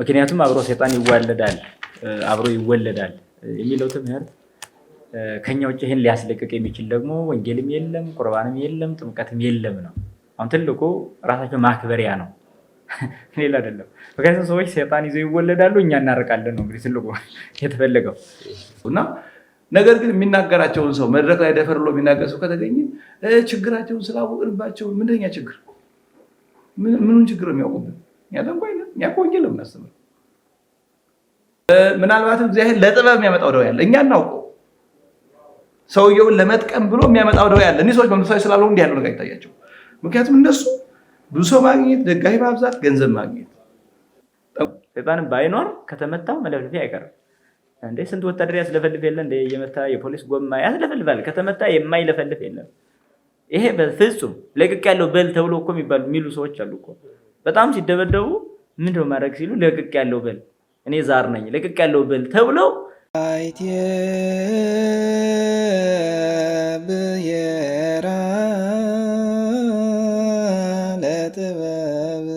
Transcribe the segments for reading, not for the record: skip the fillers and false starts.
ምክንያቱም አብሮ ሰይጣን ይዋለዳል አብሮ ይወለዳል የሚለው ትምህርት ከኛ ውጭ ይሄን ሊያስለቅቅ የሚችል ደግሞ ወንጌልም የለም ቁርባንም የለም ጥምቀትም የለም ነው። አሁን ትልቁ ራሳቸው ማክበሪያ ነው ሌላ አይደለም። ምክንያቱም ሰዎች ሰይጣን ይዘው ይወለዳሉ እኛ እናርቃለን ነው እንግዲህ ትልቁ የተፈለገው እና ነገር ግን የሚናገራቸውን ሰው መድረክ ላይ ደፈር ብሎ የሚናገር ሰው ከተገኘ ችግራቸውን ስላወቅንባቸው ምንድነኛ ችግር ምኑን ችግር የሚያውቁብን ያለንኳይ ያቆንጀል ምናስተምር ምናልባት እግዚአብሔር ለጥበብ የሚያመጣው ደው ያለ እኛ እናውቀው ሰውየውን ለመጥቀም ብሎ የሚያመጣው ደው ያለ እነዚህ ሰዎች በመሳይ ስላልሆኑ እንዲህ ያለው ነገር ይታያቸው። ምክንያቱም እነሱ ብዙ ሰው ማግኘት ደጋፊ ማብዛት ገንዘብ ማግኘት ሰይጣን ባይኖር ከተመታው መለፍለፊ አይቀርም እንዴ ስንት ወታደር ያስለፈልፍ የለ እንዴ የመታ የፖሊስ ጎማ ያስለፈልፋል ከተመታ የማይለፈልፍ የለም። ይሄ በፍጹም ለቅቅ ያለው በል ተብሎ እኮ የሚሉ ሰዎች አሉ እኮ በጣም ሲደበደቡ ምንድነው ማድረግ ሲሉ ለቅቅ ያለው በል እኔ ዛር ነኝ ለቅቅ ያለው በል ተብለው አይቴ በየራ ለጥበብ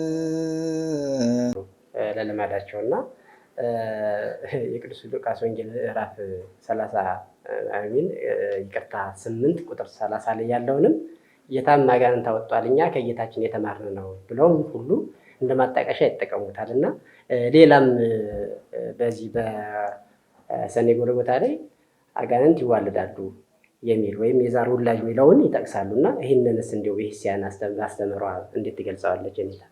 ለልማዳቸውና የቅዱስ ሉቃስ ወንጌል ምዕራፍ 30 አሚን ይቅርታ 8 ቁጥር 30 ላይ ያለውንም ጌታም አጋንንት አወጣልኛ ከጌታችን የተማርን ነው ብለው ሁሉ እንደማጣቀሻ ይጠቀሙታልና ሌላም በዚህ በሰኔ ጎልጎታ ላይ አጋንንት ይዋለዳሉ የሚል ወይም የዛር ውላጅ የሚለውን ይጠቅሳሉና ይሄንንስ እንደው በህሲያን አስተምሯ እንዴት ትገልጻዋለች? እኔታ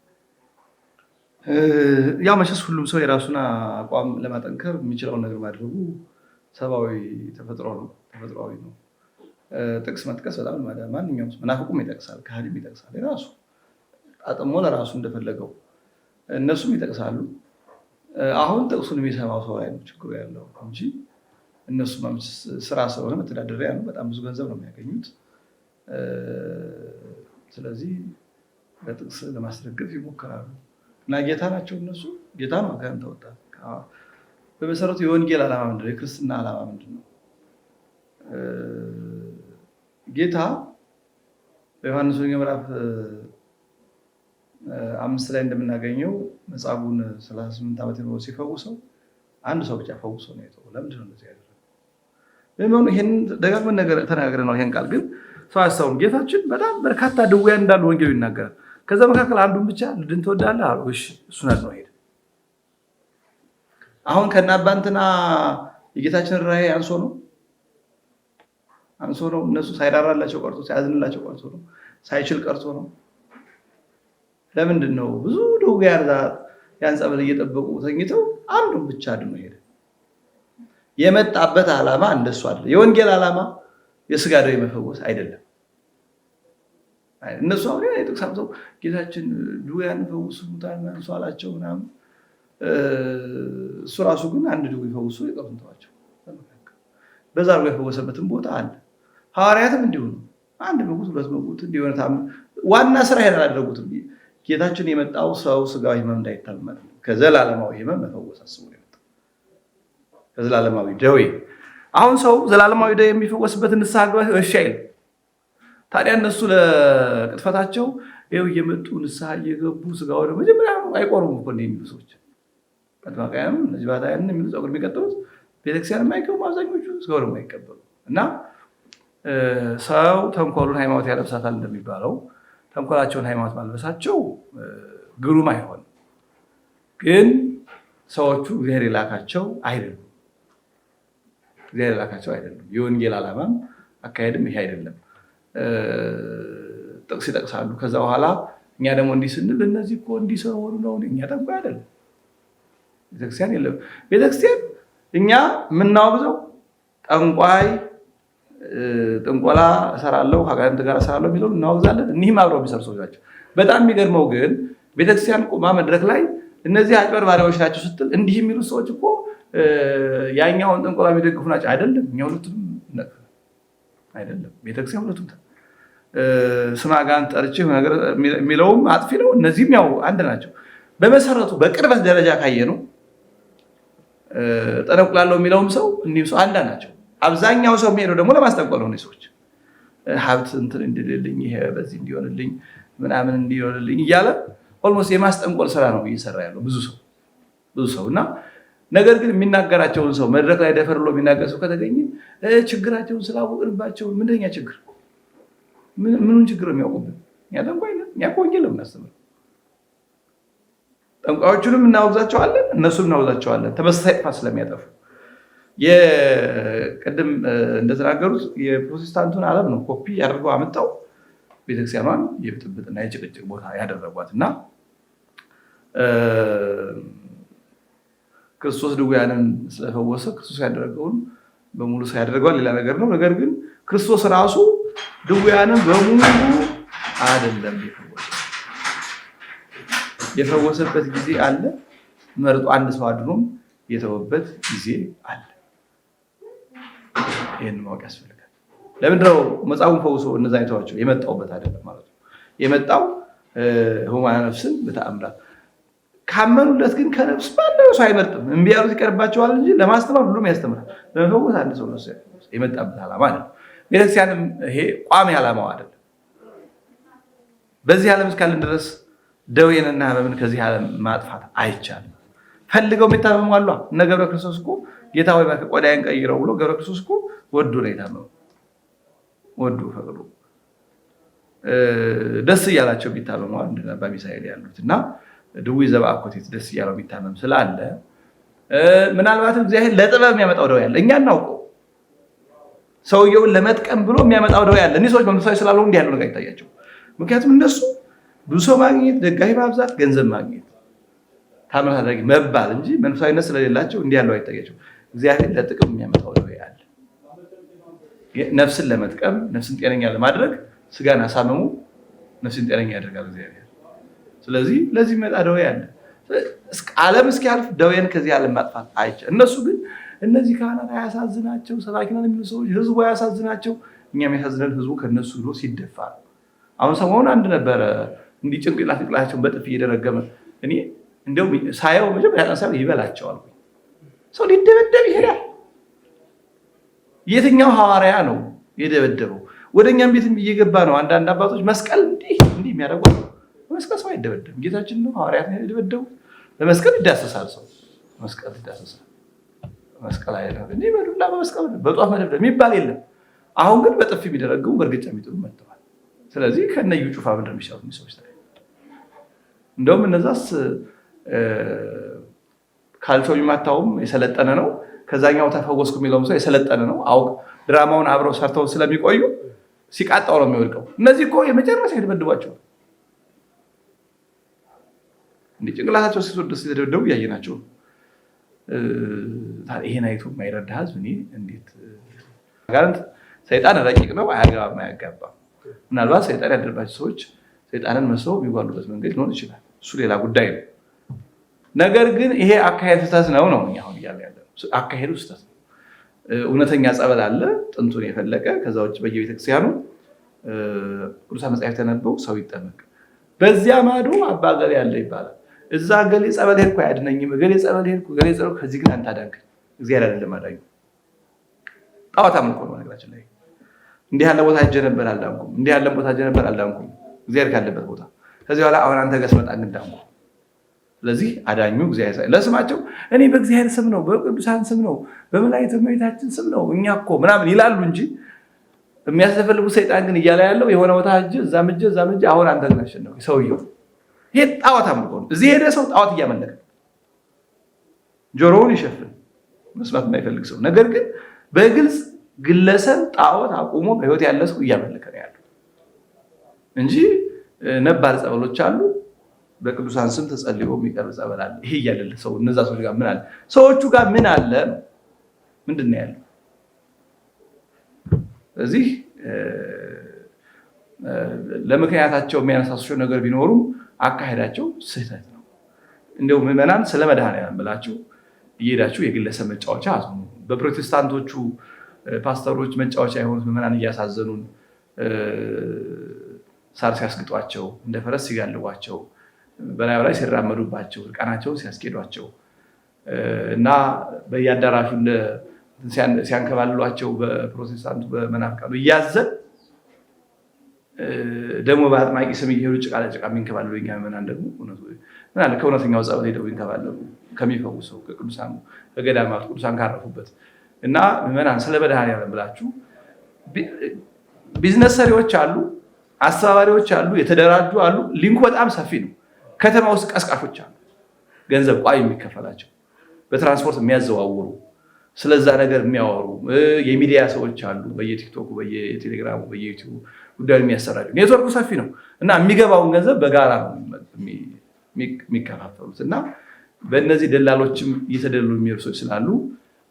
ያው መቼስ ሁሉም ሰው የራሱን አቋም ለማጠንከር የሚችለውን ነገር ማድረጉ ሰብአዊ ተፈጥሯዊ ነው። ጥቅስ መጥቀስ በጣም ማንኛውም መናፍቁም ይጠቅሳል ካህዲም ይጠቅሳል የራሱ አጥሞ ለራሱ እንደፈለገው እነሱም ይጠቅሳሉ። አሁን ጥቅሱን የሚሰማው ሰው ላይ ነው ችግሩ ያለው እንጂ እነሱ ስራ ስለሆነ መተዳደሪያ ነው በጣም ብዙ ገንዘብ ነው የሚያገኙት። ስለዚህ በጥቅስ ለማስደገፍ ይሞክራሉ እና ጌታ ናቸው እነሱ ጌታ ነው አጋንንት አወጣ። በመሰረቱ የወንጌል ዓላማ ምንድነው? የክርስትና ዓላማ ምንድነው? ጌታ በዮሐንስ ወንጌል ምዕራፍ 5 ላይ እንደምናገኘው መጻጉዕን 38 ዓመት ነው ሲፈውሰው አንድ ሰው ብቻ ፈውሶ ነው የተወው። ለምንድን ነው እንደዚህ ያደረገው? ለምን ይሄን ደጋግመን ተናግረን ነው። ይሄን ቃል ግን ሰው አስተውሉ። ጌታችን በጣም በርካታ ድውያን እንዳሉ ወንጌሉ ይናገራል። ከዛ መካከል አንዱን ብቻ ልድን ትወዳለህ አለው። እሺ እሱን አድኖ ሄደ። አሁን ከናባንትና የጌታችን ራእይ አንሶ ነው እነሱ ሳይራራላቸው ቀርቶ ሳያዝንላቸው ቀርቶ ነው ሳይችል ቀርቶ ነው። ለምንድን ነው ብዙ ድውያን ያን ጸበል እየጠበቁ ተኝተው አንዱን ብቻ አድኖ ሄደ? የመጣበት ዓላማ እንደሱ አይደለም። የወንጌል ዓላማ የስጋ ደዌ መፈወስ አይደለም። እነሱ አሁን የተቀሳሰው ጌታችን ድውያን ፈውሱ ሙታን አንሱ አላቸው ምናምን እሱ ራሱ ግን አንድ ድውይ ፈውሱ ይቀርንተዋቸው በዛ ነው የፈወሰበትን ቦታ አለ። ሐዋርያትም እንዲሁ ነው። አንድ መጉት ሁለት መጉት እንዲሆነ ዋና ስራ ያላደረጉትም ጌታችን የመጣው ሰው ስጋዊ ህመም እንዳይታመም ከዘላለማዊ ህመም መፈወስ አስቦ ነው የመጣው። ከዘላለማዊ ደዌ አሁን ሰው ዘላለማዊ ደዌ የሚፈወስበትን ንስሐ ግባ እሺ አይል። ታዲያ እነሱ ለቅጥፈታቸው ይኸው እየመጡ ንስሐ እየገቡ ስጋው ወደ መጀመሪያ አይቆርቡም እኮ እንደሚሉ ሰዎች አጥማቃያም እነዚህ ባታያን የሚሉ ጸጉር የሚቀጥሉት ቤተክርስቲያን የማይገቡ አብዛኞቹ ስጋው ደግሞ አይቀበሉ እና ሰው ተንኮሉን ሃይማኖት ያለብሳታል እንደሚባለው ተንኮላቸውን ሃይማኖት ማልበሳቸው ግሩም አይሆንም። ግን ሰዎቹ እግዚአብሔር የላካቸው አይደሉም። የወንጌል ዓላማም አካሄድም ይሄ አይደለም። ጥቅስ ይጠቅሳሉ። ከዛ በኋላ እኛ ደግሞ እንዲህ ስንል እነዚህ እኮ እንዲሰሩ ነው። እኛ ጠንቋይ አይደለም። ቤተክርስቲያን የለም። ቤተክርስቲያን እኛ የምናወግዘው ጠንቋይ ጥንቆላ እሰራለሁ ከአጋንንት ጋር እሰራለሁ የሚለውን እናወግዛለን። እኒህም አብረው የሚሰሩ ሰዎች ናቸው። በጣም የሚገርመው ግን ቤተክርስቲያን ቁማ መድረክ ላይ እነዚህ አጭበርባሪዎች ናቸው ስትል እንዲህ የሚሉ ሰዎች እኮ ያኛውን ጥንቆላ የሚደግፉ ናቸው። አይደለም። እኛ ሁለቱም አይደለም። ቤተክርስቲያን ሁለቱም ስም አጋንንት ጠርቼ ነገር የሚለውም አጥፊ ነው። እነዚህም ያው አንድ ናቸው። በመሰረቱ በቅርበት ደረጃ ካየ ነው ጠነቁላለሁ የሚለውም ሰው እንዲህም ሰው አንድ ናቸው። አብዛኛው ሰው የሚሄደው ደግሞ ለማስጠንቆል ነው። ሰዎች ሀብት እንትን እንዲልልኝ ይሄ በዚህ እንዲሆንልኝ ምናምን እንዲሆንልኝ እያለ ኦልሞስት የማስጠንቆል ስራ ነው እየሰራ ያለው ብዙ ሰው። ብዙ ሰው እና ነገር ግን የሚናገራቸውን ሰው መድረክ ላይ ደፈር ብሎ የሚናገር ሰው ከተገኘ ችግራቸውን ስላወቅንባቸው ምንድነኛ ችግር ምኑን ችግር የሚያውቁብን እኛ ወንጌል ነው የምናስተምረው። ጠንቋዮቹንም እናወግዛቸዋለን፣ እነሱም እናወግዛቸዋለን ተመሳሳይ ጥፋት ስለሚያጠፉ። ቅድም እንደተናገሩት የፕሮቴስታንቱን ዓለም ነው ኮፒ ያደርገው አመጣው ቤተክርስቲያኗን የብጥብጥና የጭቅጭቅ ቦታ ያደረጓት እና ክርስቶስ ድውያንን ስለፈወሰ ክርስቶስ ያደረገውን በሙሉ ሰው ያደረገዋል ሌላ ነገር ነው። ነገር ግን ክርስቶስ ራሱ ድውያንን በሙሉ አይደለም የፈወሰበት ጊዜ አለ። መርጦ አንድ ሰው አድኖም የተወበት ጊዜ አለ። ይህን ማወቅ ያስፈልጋል። ለምንድነው መጽሐፉን ፈውሶ እነዛ አይተዋቸው የመጣውበት አይደለም ማለት ነው። የመጣው ሕሙማነ ነፍስን በተአምራት ካመኑለት ግን ከነፍስ ባለው ሰው አይመርጥም። እምቢ ያሉት ይቀርባቸዋል እንጂ ለማስተማር ሁሉም ያስተምራል። ለመፈወስ አንድ ሰው ነው የመጣበት ዓላማ ነው። ቤተክርስቲያንም ይሄ ቋሚ ዓላማው አይደለም። በዚህ ዓለም እስካለን ድረስ ደዌንና ሕመምን ከዚህ ዓለም ማጥፋት አይቻልም። ፈልገው የሚታመሙ አሉ። እነ ገብረ ክርስቶስ እኮ ጌታ ወይ ቆዳዬን ቀይረው ብሎ ገብረ ክርስቶስ እኮ ወዶ ነው የታመመው። ወዶ ፈቅዶ ደስ እያላቸው የሚታመሙ አንድ አባ ሚሳኤል ያሉት እና ድዊ ዘበአኮቴት ደስ እያለው የሚታመም ስላለ ምናልባትም እግዚአብሔር ለጥበብ የሚያመጣው ደዌ ያለ እኛ እናውቀው። ሰውየውን ለመጥቀም ብሎ የሚያመጣው ደዌ ያለ። እኒህ ሰዎች መንፈሳዊ ስላልሆኑ እንዲህ ያለው ነገር አይታያቸው። ምክንያቱም እነሱ ብዙ ሰው ማግኘት፣ ደጋፊ ማብዛት፣ ገንዘብ ማግኘት፣ ታምራት አድራጊ መባል እንጂ መንፈሳዊነት ስለሌላቸው እንዲህ ያለው አይታያቸው። እግዚአብሔር ለጥቅም የሚያመጣው ደዌ ያለ። ነፍስን ለመጥቀም ነፍስን ጤነኛ ለማድረግ ስጋን አሳመሙ፣ ነፍስን ጤነኛ ያደርጋል እግዚአብሔር። ስለዚህ ለዚህ መጣ ደዌ ያለ። ዓለም እስኪያልፍ ደዌን ከዚህ ዓለም ማጥፋት አይቻልም። እነሱ ግን እነዚህ ካህናት አያሳዝናቸው፣ ሰባኪናን የሚሉ ሰዎች ህዝቡ አያሳዝናቸው። እኛ የሚያሳዝነን ህዝቡ ከነሱ ብሎ ሲደፋ ነው። አሁን ሰሞኑን አንድ ነበረ እንዲህ ጭንቅላታቸውን በጥፊ እየደረገመ እኔ እንደው ሳየው መጀመሪያ ቀን ሳየው ይበላቸዋል። ሰው ሊደበደብ ይሄዳል። የትኛው ሐዋርያ ነው የደበደበው? ወደኛም ቤት እየገባ ነው። አንዳንድ አባቶች መስቀል እንዲህ የሚያደርጉ በመስቀል ሰው አይደበደብም። ጌታችን ነው ሐዋርያት ነው የደበደቡት። በመስቀል ይዳሰሳል ሰው መስቀል ይዳሰሳል። መስቀል አይደለም እንዴ በዱላ በመስቀል በጧፍ መደብደብ የሚባል የለም። አሁን ግን በጥፊ የሚደረገው በእርግጫ የሚጥሉ መጥተዋል። ስለዚህ ከነዩ ጩፋ ምንድን የሚሻሉት ሰዎች ላይ እንደውም እነዛስ ካልቸው የሚማታውም የሰለጠነ ነው። ከዛኛው ተፈወስኩ የሚለውም ሰው የሰለጠነ ነው። አውቅ ድራማውን አብረው ሰርተው ስለሚቆዩ ሲቃጣው ነው የሚወድቀው። እነዚህ እኮ የመጨረሻ የተደበደቧቸው እንዴ ጭንቅላታቸው ሲወደስ የተደበደቡ ያየናቸው። ይሄን አይቶ የማይረዳ ህዝብ እኔ እንዴት ጋርንት ሰይጣን ረቂቅ ነው፣ አያገባም አያጋባም። ምናልባት ሰይጣን ያደረባቸው ሰዎች ሰይጣንን መስለው የሚጓሉበት መንገድ ሊሆን ይችላል። እሱ ሌላ ጉዳይ ነው። ነገር ግን ይሄ አካሄድ ስህተት ነው ነው አሁን እያለ ያለ አካሄዱ ስህተት ነው። እውነተኛ ጸበል አለ ጥንቱን የፈለቀ። ከዛ ውጭ በየቤተክርስቲያኑ ቅዱሳን መጻሕፍት ተነበው ሰው ይጠመቅ። በዚያ ማዶ አባ ገሌ ያለ ይባላል። እዛ ገሌ ጸበል ሄድኩ አያድነኝም፣ ገሌ ጸበል ሄድኩ፣ ገሌ ጸበል ከዚህ ግን አንተ አዳንከኝ። እግዚአብሔር አይደለም አዳኙ። ጣዖት አምልኮ ነው ነገራችን ላይ። እንዲህ ያለ ቦታ ሄጄ ነበር አልዳንኩም፣ እንዲህ ያለ ቦታ ሄጄ ነበር አልዳንኩም። እግዚአብሔር ካለበት ቦታ ከዚህ በኋላ አሁን አንተ ጋር ስመጣ እንዳንኩ። ስለዚህ አዳኙ እግዚአብሔር ለስማቸው እኔ በእግዚአብሔር ስም ነው፣ በቅዱሳን ስም ነው፣ በመላእክት እመቤታችን ስም ነው እኛ እኮ ምናምን ይላሉ እንጂ የሚያስፈልጉት ሰይጣን ግን እያለ ያለው የሆነ ቦታ ሂጅ እዛም ሂጅ እዛም ሂጅ አሁን አንተ ግን አሸነፍክ ሰውየው። ይሄ ጣዖት አምልኮ ነው። እዚህ ሄደ ሰው ጣዖት እያመለከ ጆሮውን ይሸፍን መስማት የማይፈልግ ሰው፣ ነገር ግን በግልጽ ግለሰብ ጣዖት አቁሞ በህይወት ያለ ሰው እያመለከ ነው ያለው እንጂ ነባር ጸበሎች አሉ። በቅዱሳን ስም ተጸልዮ የሚቀርብ ጸበል አለ። ይሄ እያለለ ሰው እነዛ ሰዎች ጋር ምን አለ? ሰዎቹ ጋር ምን አለ? ምንድን ነው ያለው? ስለዚህ ለምክንያታቸው የሚያነሳሳቸው ነገር ቢኖሩም አካሄዳቸው ስህተት ነው። እንደው ምዕመናን ስለ መድኃኔዓለም ብላችሁ እየሄዳችሁ የግለሰብ መጫወቻ አትሆኑ። በፕሮቴስታንቶቹ ፓስተሮች መጫወቻ የሆኑት ምዕመናን እያሳዘኑን ሳር ሲያስግጧቸው፣ እንደ ፈረስ ሲጋልቧቸው፣ በላዩ ላይ ሲራመዱባቸው፣ እርቃናቸውን ሲያስኬዷቸው እና በየአዳራሹ ሲያንከባልሏቸው በፕሮቴስታንቱ በመናፍቃኑ እያዘን ደግሞ በአጥማቂ ስም እየሄዱ ጭቃ ለጭቃ የሚንከባልሉ እኛ ምዕመናን ደግሞ ምን አለ ከእውነተኛው ጸበል ሄደው ይንከባለሉ። ከሚፈውሰው ከቅዱሳን ከገዳማት ቅዱሳን ካረፉበት እና ምዕመናን ስለ መድኃኔዓለም ብላችሁ ቢዝነስ ሰሪዎች አሉ፣ አስተባባሪዎች አሉ፣ የተደራጁ አሉ። ሊንኩ በጣም ሰፊ ነው። ከተማ ውስጥ ቀስቃሾች አሉ፣ ገንዘብ ቋሚ የሚከፈላቸው በትራንስፖርት የሚያዘዋውሩ ስለዛ ነገር የሚያወሩ የሚዲያ ሰዎች አሉ። በየቲክቶኩ በየቴሌግራሙ በየዩቲዩብ ጉዳዩ የሚያሰራጩ ኔትወርኩ ሰፊ ነው እና የሚገባውን ገንዘብ በጋራ ነው የሚከፋፈሉት እና በእነዚህ ደላሎችም እየተደለሉ የሚሄዱ ሰዎች ስላሉ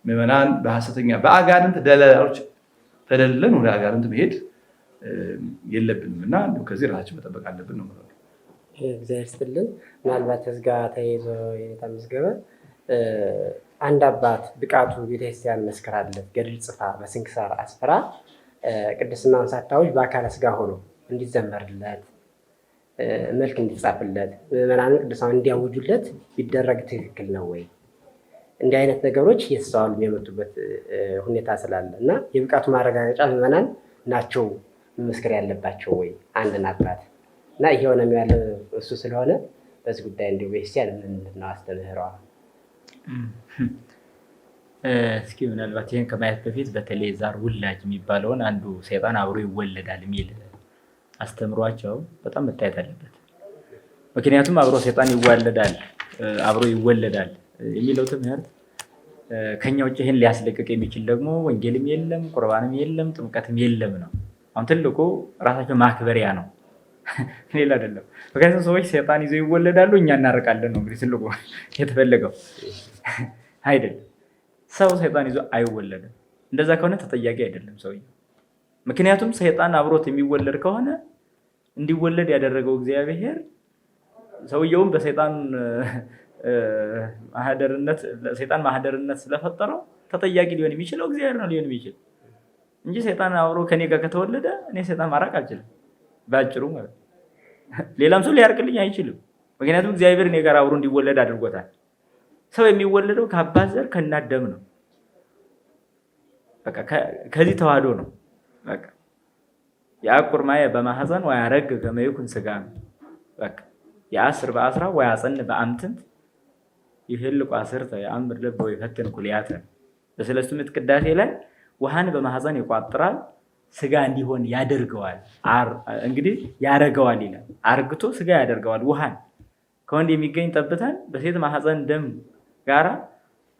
ምዕመናን በሐሰተኛ በአጋንንት ደላሎች ተደልለን ወደ አጋንንት መሄድ የለብንም እና ከዚህ ራሳችን መጠበቅ አለብን ነው ማለት ነው። እግዚአብሔር ይስጥልን። ምናልባት እዚህ ጋር ተያይዞ የኔታ መዝገበ አንድ አባት ብቃቱ ቤተክርስቲያን መስክራለት ገድል ጽፋ በስንክሳር አስፈራ ቅድስናውን ሳታውጅ በአካለ ሥጋ ሆኖ እንዲዘመርለት መልክ እንዲጻፍለት ምዕመናን ቅዱሳን እንዲያውጁለት ቢደረግ ትክክል ነው ወይ? እንዲህ አይነት ነገሮች እየተስተዋሉ የመጡበት ሁኔታ ስላለ እና የብቃቱ ማረጋገጫ ምዕመናን ናቸው መመስከር ያለባቸው ወይ አንድን አባት እና እየሆነም ያለ እሱ ስለሆነ በዚህ ጉዳይ እንዲሁ ቤተክርስቲያን ምንድን ነው አስተምህሯ? እስኪ ምናልባት ይህን ከማየት በፊት በተለይ ዛር ውላጅ የሚባለውን አንዱ ሰይጣን አብሮ ይወለዳል የሚል አስተምሯቸው በጣም መታየት አለበት። ምክንያቱም አብሮ ሰይጣን ይዋለዳል አብሮ ይወለዳል የሚለው ትምህርት ከኛ ውጭ ይህን ሊያስለቅቅ የሚችል ደግሞ ወንጌልም የለም፣ ቁርባንም የለም፣ ጥምቀትም የለም ነው። አሁን ትልቁ ራሳቸው ማክበሪያ ነው፣ ሌላ አይደለም። ምክንያቱም ሰዎች ሰይጣን ይዘው ይወለዳሉ፣ እኛ እናርቃለን ነው እንግዲህ ትልቁ የተፈለገው አይደለም። ሰው ሰይጣን ይዞ አይወለድም። እንደዛ ከሆነ ተጠያቂ አይደለም ሰውየው። ምክንያቱም ሰይጣን አብሮት የሚወለድ ከሆነ እንዲወለድ ያደረገው እግዚአብሔር ሰውየውም በሰይጣን ማህደርነት ስለፈጠረው ተጠያቂ ሊሆን የሚችለው እግዚአብሔር ነው ሊሆን የሚችል እንጂ ሰይጣን አብሮ ከኔ ጋር ከተወለደ እኔ ሰይጣን ማራቅ አልችልም ባጭሩ ማለት። ሌላም ሰው ሊያርቅልኝ አይችልም። ምክንያቱም እግዚአብሔር እኔ ጋር አብሮ እንዲወለድ አድርጎታል። ሰው የሚወለደው ከአባት ዘር ከእናት ደም ነው። በቃ ከዚህ ተዋህዶ ነው። በቃ ያዕቁር ማየ በማህፀን ወያረግ ከመ ይኩን ሥጋ ነው። በቃ የአስር በአስራ ወያጸን በአምትንት ይህልቁ አስርተ የአምር ልብ ወይፈትን ኩልያተ። በሰለስቱ ምዕት ቅዳሴ ላይ ውሃን በማህፀን ይቋጥራል ሥጋ እንዲሆን ያደርገዋል። እንግዲህ ያረገዋል ይላል። አርግቶ ሥጋ ያደርገዋል። ውሃን ከወንድ የሚገኝ ጠብታን በሴት ማህፀን ደም ጋራ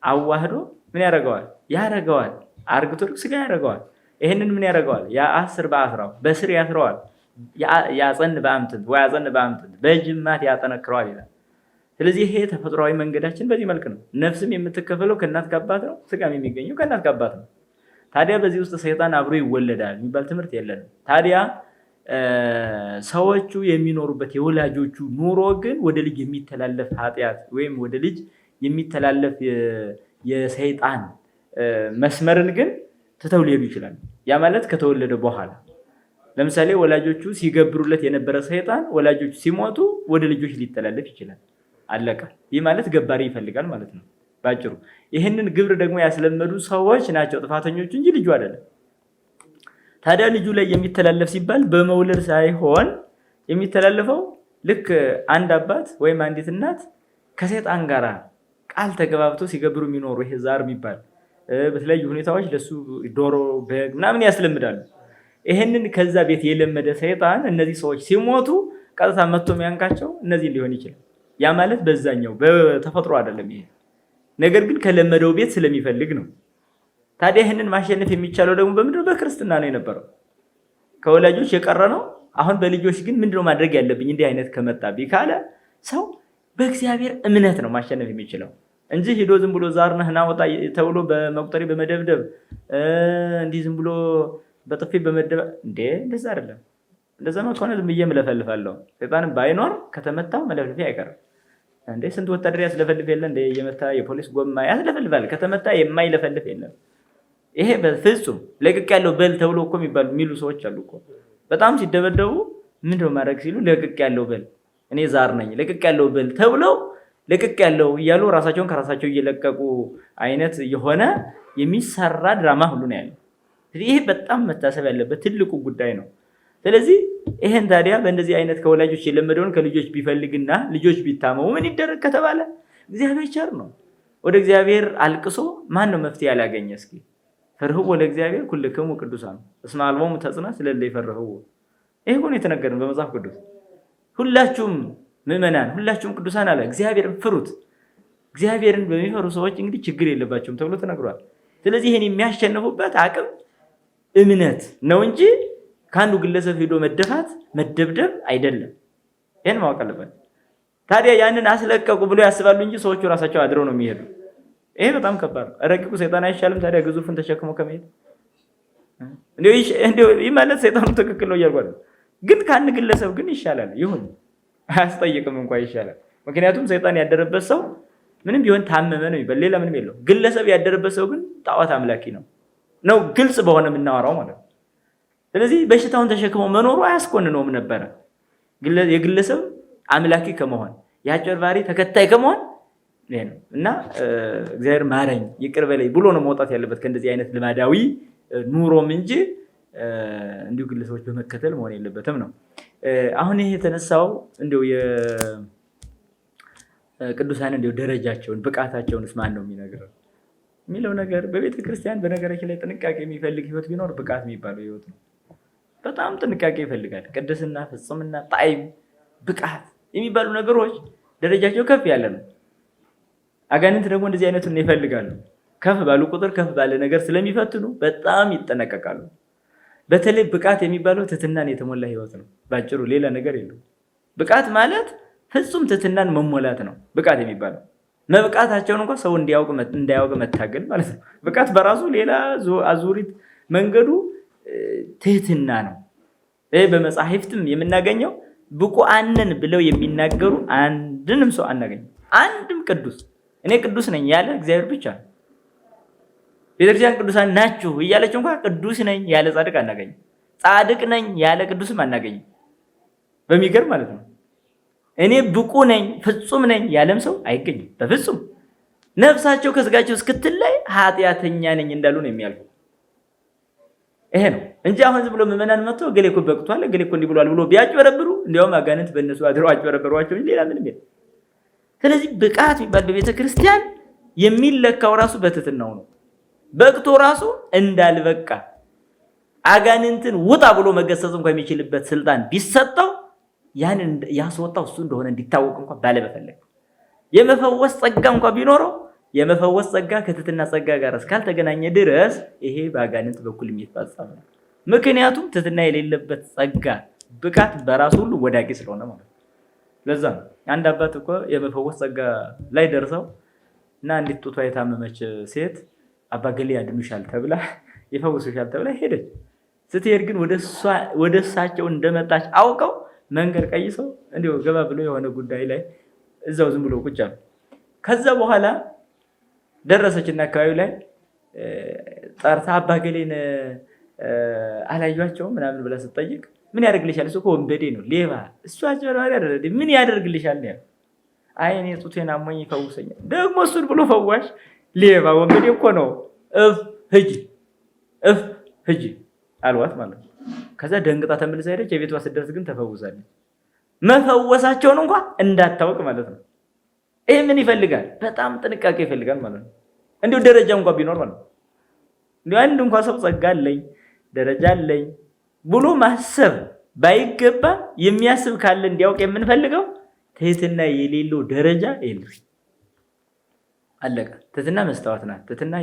አዋህዶ ምን ያደርገዋል? ያረገዋል። አርግቶ ሥጋ ያደርገዋል። ይህንን ምን ያደርገዋል? የአስር በአስራው በስር ያስረዋል። ያጸን በአምትንት ወያጸን በአምትንት በጅማት ያጠነክረዋል ይላል። ስለዚህ ይሄ ተፈጥሯዊ መንገዳችን በዚህ መልክ ነው። ነፍስም የምትከፈለው ከእናት ከአባት ነው። ሥጋም የሚገኘው ከእናት ከአባት ነው። ታዲያ በዚህ ውስጥ ሰይጣን አብሮ ይወለዳል የሚባል ትምህርት የለንም። ታዲያ ሰዎቹ የሚኖሩበት የወላጆቹ ኑሮ ግን ወደ ልጅ የሚተላለፍ ኃጢአት ወይም ወደ ልጅ የሚተላለፍ የሰይጣን መስመርን ግን ትተው ሊሄዱ ይችላሉ። ያ ማለት ከተወለደ በኋላ ለምሳሌ ወላጆቹ ሲገብሩለት የነበረ ሰይጣን ወላጆቹ ሲሞቱ ወደ ልጆች ሊተላለፍ ይችላል። አለቀ። ይህ ማለት ገባሪ ይፈልጋል ማለት ነው ባጭሩ። ይህንን ግብር ደግሞ ያስለመዱ ሰዎች ናቸው ጥፋተኞቹ እንጂ ልጁ አይደለም። ታዲያ ልጁ ላይ የሚተላለፍ ሲባል በመውለድ ሳይሆን የሚተላለፈው ልክ አንድ አባት ወይም አንዲት እናት ከሰይጣን ጋር ቃል ተገባብተው ሲገብሩ የሚኖሩ ይሄ ዛር የሚባል በተለያዩ ሁኔታዎች ለሱ ዶሮ በግ ምናምን ያስለምዳሉ። ይህንን ከዛ ቤት የለመደ ሰይጣን እነዚህ ሰዎች ሲሞቱ ቀጥታ መጥቶ የሚያንቃቸው እነዚህ ሊሆን ይችላል። ያ ማለት በዛኛው በተፈጥሮ አይደለም ይሄ ነገር ግን ከለመደው ቤት ስለሚፈልግ ነው። ታዲያ ይህንን ማሸነፍ የሚቻለው ደግሞ በምንድነው? በክርስትና ነው የነበረው። ከወላጆች የቀረ ነው። አሁን በልጆች ግን ምንድነው ማድረግ ያለብኝ እንዲህ አይነት ከመጣብኝ ካለ ሰው በእግዚአብሔር እምነት ነው ማሸነፍ የሚችለው እንጂ ሂዶ ዝም ብሎ ዛር ነህ ና ወጣ ተብሎ በመቁጠሪ በመደብደብ እንዲህ ዝም ብሎ በጥፊ በመደብ እንደዛ አይደለም። እንደዛማ ከሆነ ዝም ብዬ እለፈልፋለሁ። ሰይጣንም ባይኖር ከተመታው መለፍለፌ አይቀርም። ስንት ወታደር ያስለፈልፍ የለ እየመታ የፖሊስ ጎማ ያስለፈልፋል። ከተመታ የማይለፈልፍ የለም። ይሄ በፍጹም ለቅቅ ያለው በል ተብሎ እኮ የሚሉ ሰዎች አሉ እኮ። በጣም ሲደበደቡ ምንድነው ማድረግ ሲሉ ለቅቅ ያለው በል እኔ ዛር ነኝ ለቅቅ ያለው በል ተብለው ለቅቅ ያለው እያሉ ራሳቸውን ከራሳቸው እየለቀቁ አይነት የሆነ የሚሰራ ድራማ ሁሉ ነው ያለው። ይሄ በጣም መታሰብ ያለበት ትልቁ ጉዳይ ነው። ስለዚህ ይሄን ታዲያ በእንደዚህ አይነት ከወላጆች የለመደውን ከልጆች ቢፈልግና ልጆች ቢታመሙ ምን ይደረግ ከተባለ እግዚአብሔር ቸር ነው። ወደ እግዚአብሔር አልቅሶ ማን ነው መፍትሄ ያላገኘ? እስኪ ፈርህዎ ለእግዚአብሔር ኩልክሙ ቅዱሳን እስመ አልቦሙ ተጽናዕ ስለለ ይፈርህዎ። ይሄ እኮ ነው የተነገረን በመጽሐፍ ቅዱስ። ሁላችሁም ምዕመናን፣ ሁላችሁም ቅዱሳን አለ እግዚአብሔርን ፍሩት። እግዚአብሔርን በሚፈሩ ሰዎች እንግዲህ ችግር የለባቸውም ተብሎ ተነግሯል። ስለዚህ ይሄን የሚያሸንፉበት አቅም እምነት ነው እንጂ ከአንዱ ግለሰብ ሄዶ መደፋት መደብደብ አይደለም። ይሄን ማወቅ አለበት። ታዲያ ያንን አስለቀቁ ብሎ ያስባሉ እንጂ ሰዎቹ ራሳቸው አድረው ነው የሚሄዱ። ይሄ በጣም ከባድ ነው። ረቂቁ ሰይጣን አይሻልም ታዲያ ግዙፉን ተሸክሞ ከመሄድ? እንዴ ይህ ማለት ሰይጣኑ ትክክል ነው እያልኩ አይደል፣ ግን ከአንድ ግለሰብ ግን ይሻላል። ይሁን አያስጠይቅም እንኳን ይሻላል። ምክንያቱም ሰይጣን ያደረበት ሰው ምንም ቢሆን ታመመ ነው ይበል፣ ሌላ ምንም የለው። ግለሰብ ያደረበት ሰው ግን ጣዖት አምላኪ ነው ግልጽ በሆነ የምናወራው ማለት ነው። ስለዚህ በሽታውን ተሸክሞ መኖሩ አያስኮንነውም ነበረ። የግለሰብ አምላኪ ከመሆን የአጭበርባሪ ተከታይ ከመሆን ይሄ ነው እና እግዚአብሔር ማረኝ ይቅር በለኝ ብሎ ነው መውጣት ያለበት ከእንደዚህ አይነት ልማዳዊ ኑሮም እንጂ እንዲሁ ግለሰቦች በመከተል መሆን የለበትም ነው። አሁን ይሄ የተነሳው እንዲሁ የቅዱሳን እንዲሁ ደረጃቸውን ብቃታቸውንስ ማን ነው የሚነግረው የሚለው ነገር በቤተ ክርስቲያን በነገራችን ላይ ጥንቃቄ የሚፈልግ ህይወት ቢኖር ብቃት የሚባለው ህይወት ነው። በጣም ጥንቃቄ ይፈልጋል። ቅድስና፣ ፍጽምና፣ ጣዕም፣ ብቃት የሚባሉ ነገሮች ደረጃቸው ከፍ ያለ ነው። አጋንንት ደግሞ እንደዚህ አይነቱን ይፈልጋሉ። ከፍ ባሉ ቁጥር ከፍ ባለ ነገር ስለሚፈትኑ በጣም ይጠነቀቃሉ። በተለይ ብቃት የሚባለው ትህትናን የተሞላ ህይወት ነው። ባጭሩ ሌላ ነገር የለው። ብቃት ማለት ፍጹም ትህትናን መሞላት ነው። ብቃት የሚባለው መብቃታቸውን እንኳን ሰው እንዳያውቅ መታገል ማለት ነው። ብቃት በራሱ ሌላ አዙሪት መንገዱ ትህትና ነው። ይህ በመጽሐፍትም የምናገኘው ብቁዓንን ብለው የሚናገሩ አንድንም ሰው አናገኝም። አንድም ቅዱስ እኔ ቅዱስ ነኝ ያለ እግዚአብሔር ብቻ ነው። ቤተክርስቲያን ቅዱሳን ናችሁ እያለች እንኳን ቅዱስ ነኝ ያለ ጻድቅ አናገኝም። ጻድቅ ነኝ ያለ ቅዱስም አናገኝም። በሚገርም ማለት ነው። እኔ ብቁ ነኝ ፍጹም ነኝ ያለም ሰው አይገኝም በፍጹም። ነፍሳቸው ከስጋቸው እስክትለይ ኃጢአተኛ ነኝ እንዳሉ ነው የሚያልፉ። ይሄ ነው እንጂ አሁን ዝም ብሎ ምዕመናን መጥቶ እገሌ እኮ በቅቷል እገሌ እኮ እንዲህ ብሏል ብሎ ቢያጭበረብሩ እንዲያውም አጋንንት በእነሱ አድረው አጭበረበሯቸው እንጂ ሌላ ምንም የለም። ስለዚህ ብቃት የሚባል በቤተ ክርስቲያን የሚለካው ራሱ በትህትናው ነው። በቅቶ ራሱ እንዳልበቃ አጋንንትን ውጣ ብሎ መገሰጽ እንኳን የሚችልበት ስልጣን ቢሰጠው ያንን ያስወጣው እሱ እንደሆነ እንዲታወቅ እንኳን ባለመፈለግ የመፈወስ ጸጋ እንኳን ቢኖረው የመፈወስ ጸጋ ከትህትና ጸጋ ጋር እስካልተገናኘ ድረስ ይሄ በአጋንንት በኩል የሚፈጸም ነው። ምክንያቱም ትህትና የሌለበት ጸጋ ብቃት በራሱ ሁሉ ወዳቂ ስለሆነ ማለት ነው። ለዛ አንድ አባት እኮ የመፈወስ ጸጋ ላይ ደርሰው እና አንዲት ጡቷ የታመመች ሴት አባ ገሌ ያድኑሻል ተብላ ይፈውሱሻል ተብላ ሄደች። ስትሄድ ግን ወደ እሳቸው እንደመጣች አውቀው መንገድ ቀይሰው እንዲሁ ገባ ብሎ የሆነ ጉዳይ ላይ እዛው ዝም ብሎ ቁጭ አሉ። ከዛ በኋላ ደረሰችና አካባቢው ላይ ጠርታ አባ ገሌን አላዩአቸውም ምናምን ብላ ስትጠይቅ ምን ያደርግልሻል? እሱ እኮ ወንበዴ ነው ሌባ፣ እሱ አጭበርባሪ አይደል? ምን ያደርግልሻል ነው ያለው። አይ እኔ ጡቴን አሞኝ ይፈውሰኛል። ደግሞ እሱን ብሎ ፈዋሽ ሌባ ወንበዴ እኮ ነው። እፍ ሂጂ አልዋት ማለት ነው። ከዛ ደንግጣ ተመልሳ ሄደች። የቤቷ ስትደርስ ግን ተፈውሳለች። መፈወሳቸውን እንኳን እንዳታውቅ ማለት ነው። ይሄ ምን ይፈልጋል? በጣም ጥንቃቄ ይፈልጋል ማለት ነው። እንዲሁ ደረጃ እንኳን ቢኖር ማለት ነው። እንዲሁ አንድ እንኳን ሰው ጸጋ አለኝ ደረጃ አለኝ ብሎ ማሰብ ባይገባ የሚያስብ ካለ እንዲያውቅ የምንፈልገው ትህትና የሌለው ደረጃ የለም። አለቀ። ትህትና መስታወት ናት። ትህትና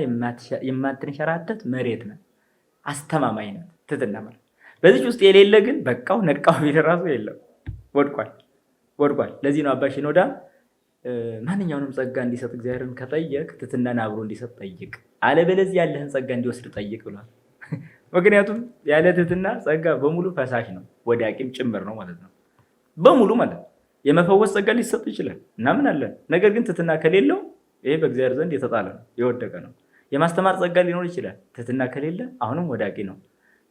የማትንሸራተት መሬት ናት። አስተማማኝ ናት ትህትና ማለት። በዚህ ውስጥ የሌለ ግን በቃው ነቃው ቢል ራሱ የለም፣ ወድቋል። ለዚህ ነው አባ ሽኖዳ ማንኛውንም ጸጋ እንዲሰጥ እግዚአብሔርን ከጠየቅ ትህትናን አብሮ እንዲሰጥ ጠይቅ፣ አለበለዚህ ያለህን ጸጋ እንዲወስድ ጠይቅ ብሏል። ምክንያቱም ያለ ትህትና ጸጋ በሙሉ ፈሳሽ ነው፣ ወዳቂም ጭምር ነው ማለት ነው። በሙሉ ማለት የመፈወስ ጸጋ ሊሰጥ ይችላል እናምናለን። ነገር ግን ትህትና ከሌለው ይሄ በእግዚአብሔር ዘንድ የተጣለ ነው፣ የወደቀ ነው። የማስተማር ጸጋ ሊኖር ይችላል። ትህትና ከሌለ አሁንም ወዳቂ ነው።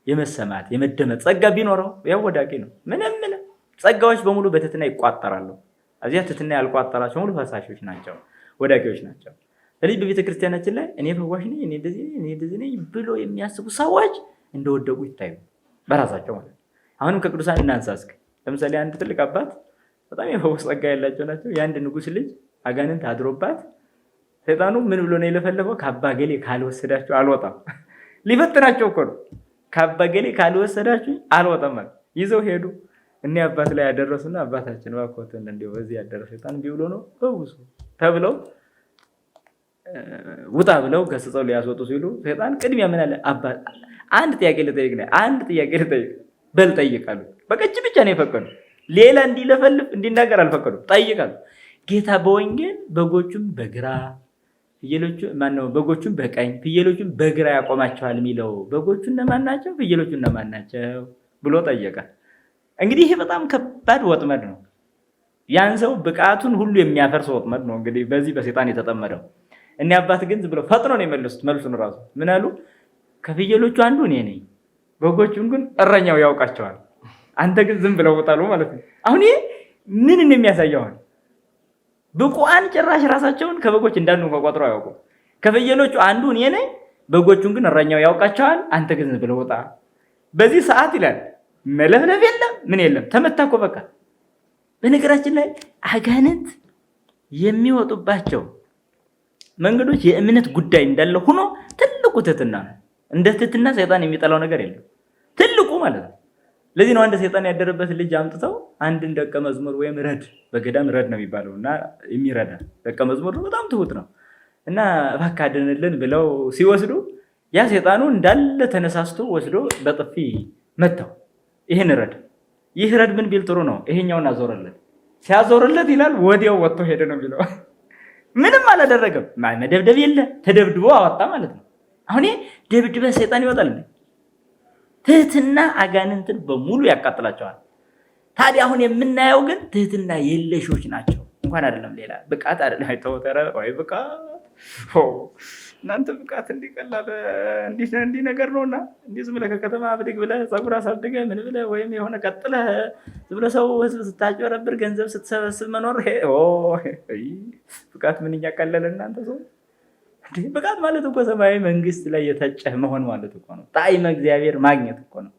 የመሰማት የመደመጥ ጸጋ ቢኖረው ያው ወዳቂ ነው። ምንም ጸጋዎች በሙሉ በትህትና ይቋጠራሉ። እዚያ ትህትና ያልቋጠራቸው ሙሉ ፈሳሾች ናቸው፣ ወዳቂዎች ናቸው። ስለዚህ በቤተ ክርስቲያናችን ላይ እኔ ፈዋሽ ነኝ እኔ እንደዚህ ነኝ ብሎ የሚያስቡ ሰዎች እንደወደቁ ይታዩ በራሳቸው ማለት ነው። አሁንም ከቅዱሳን እናንሳ እስኪ። ለምሳሌ አንድ ትልቅ አባት በጣም የፈውስ ጸጋ ያላቸው ናቸው። የአንድ ንጉሥ ልጅ አጋንንት አድሮባት ሰይጣኑ ምን ብሎ ነው የለፈለፈው? ከአባ ገሌ ካልወሰዳችሁ አልወጣም። ሊፈትናቸው እኮ ነው። ከአባ ገሌ ካልወሰዳችሁ አልወጣም ማለት ይዘው ሄዱ። እኔ አባት ላይ ያደረሱና አባታችን እባክዎትን እንደው በዚህ ያደረ ሰይጣን ቢብሎ ነው ፈውሱ ተብለው ውጣ ብለው ገስጸው ሊያስወጡ ሲሉ ሰይጣን ቅድሚያ ምን አለ? አባት አንድ ጥያቄ ልጠይቅ ነው። አንድ ጥያቄ ልጠይቅ በል ጠይቃሉ። በቀጭ ብቻ ነው የፈቀዱ። ሌላ እንዲለፈልፍ እንዲናገር አልፈቀዱም። ጠይቃሉ። ጌታ በወንጌል በጎቹም በግራ ፍየሎቹ ማነው በጎቹም በቀኝ ፍየሎቹም በግራ ያቆማቸዋል የሚለው በጎቹ እነማን ናቸው? ፍየሎቹ እነማን ናቸው ብሎ ጠየቀ። እንግዲህ ይሄ በጣም ከባድ ወጥመድ ነው። ያን ሰው ብቃቱን ሁሉ የሚያፈርስ ወጥመድ ነው። እንግዲህ በዚህ በሰይጣን የተጠመደው እኔ አባት ግን ዝም ብለው ፈጥኖ ነው የመለሱት። መልሱን ራሱ ምን አሉ? ከፍየሎቹ አንዱ እኔ ነኝ፣ በጎቹን ግን እረኛው ያውቃቸዋል። አንተ ግን ዝም ብለው ወጣሉ ማለት ነው። አሁን ይሄ ምን እንደሚያሳየው ብቁአን ጭራሽ ራሳቸውን ከበጎች እንዳንዱ ቆጥሮ አያውቁም። ከፍየሎቹ አንዱ እኔ ነኝ፣ በጎቹን ግን እረኛው ያውቃቸዋል። አንተ ግን ዝም ብለው ወጣ። በዚህ ሰዓት ይላል መለፍለፍ የለም ምን የለም፣ ተመታ እኮ በቃ። በነገራችን ላይ አጋንንት የሚወጡባቸው መንገዶች የእምነት ጉዳይ እንዳለ ሆኖ ትልቁ ትህትና ነው። እንደ ትህትና ሰይጣን የሚጠላው ነገር የለም፣ ትልቁ ማለት ነው። ለዚህ ነው አንድ ሰይጣን ያደረበት ልጅ አምጥተው አንድን ደቀ መዝሙር ወይም ረድ በገዳም ረድ ነው የሚባለው እና የሚረዳ ደቀ መዝሙር በጣም ትሁት ነው እና እባክህ አድንልን ብለው ሲወስዱ ያ ሰይጣኑ እንዳለ ተነሳስቶ ወስዶ በጥፊ መታው። ይህን ረድ ይህ ረድ ምን ቢል ጥሩ ነው? ይሄኛውን አዞረለት። ሲያዞርለት ይላል ወዲያው ወጥቶ ሄደ ነው የሚለው። ምንም አላደረገም። መደብደብ የለ ተደብድቦ አወጣ ማለት ነው። አሁን ደብድበ ሰይጣን ይወጣል። ትህትና አጋንንትን በሙሉ ያቃጥላቸዋል። ታዲያ አሁን የምናየው ግን ትህትና የለሾች ናቸው። እንኳን አይደለም ሌላ ብቃት አይደለም አይተውተረ ወይ ብቃት እናንተ ብቃት እንዲቀላል እንዲህ ነገር ነውና እንዲህ ዝም ብለህ ከከተማ ብድግ ብለህ ፀጉር አሳድገህ ምን ብለህ ወይም የሆነ ቀጥለህ ዝም ብለህ ሰው ህዝብ ስታጭበረብር ገንዘብ ስትሰበስብ መኖር ብቃት ምንኛ ቀለለ እናንተ ሰው። ብቃት ማለት እኮ ሰማያዊ መንግስት ላይ የተጨህ መሆን ማለት እኮ ነው። ጣዕመ እግዚአብሔር ማግኘት እኮ ነው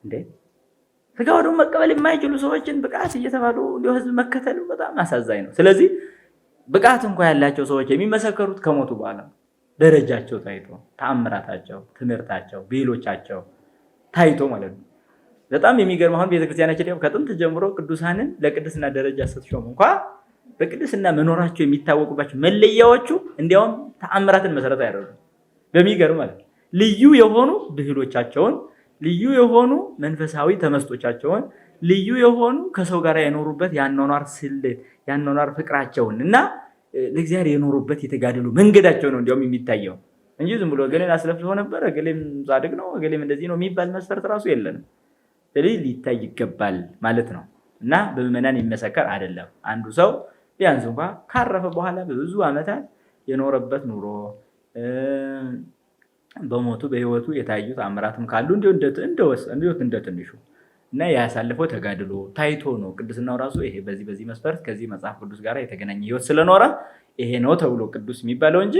እንዴ። ስጋ ወደሙ መቀበል የማይችሉ ሰዎችን ብቃት እየተባሉ እንዲሁ ህዝብ መከተሉ በጣም አሳዛኝ ነው። ስለዚህ ብቃት እንኳን ያላቸው ሰዎች የሚመሰከሩት ከሞቱ በኋላ ደረጃቸው ታይቶ ተአምራታቸው፣ ትምህርታቸው፣ ብሂሎቻቸው ታይቶ ማለት ነው። በጣም የሚገርም አሁን ቤተክርስቲያናችን ከጥንት ጀምሮ ቅዱሳንን ለቅድስና ደረጃ ስትሾም እንኳን በቅድስና መኖራቸው የሚታወቁባቸው መለያዎቹ እንዲያውም ተአምራትን መሰረት ያደርጋሉ። በሚገርም ማለት ልዩ የሆኑ ብሂሎቻቸውን፣ ልዩ የሆኑ መንፈሳዊ ተመስጦቻቸውን፣ ልዩ የሆኑ ከሰው ጋር የኖሩበት ያኗኗር ስልት ያኗኗር ፍቅራቸውን እና ለእግዚአብሔር የኖሩበት የተጋደሉ መንገዳቸው ነው እንዲያውም የሚታየው እንጂ ዝም ብሎ ገሌን አስለፍልፎ ነበር ገሌም ጻድቅ ነው ገሌም እንደዚህ ነው የሚባል መስፈርት ራሱ የለንም። ስለዚህ ሊታይ ይገባል ማለት ነው እና በምዕመናን የሚመሰከር አይደለም። አንዱ ሰው ቢያንስ እንኳን ካረፈ በኋላ በብዙ ዓመታት የኖረበት ኑሮ በሞቱ በህይወቱ የታዩት አምራትም ካሉ እንዲሁ እንደ ትንሹ እና ያሳለፈው ተጋድሎ ታይቶ ነው ቅዱስናው ራሱ ይሄ በዚህ መስፈርት ከዚህ መጽሐፍ ቅዱስ ጋር የተገናኘ ህይወት ስለኖረ ይሄ ነው ተብሎ ቅዱስ የሚባለው እንጂ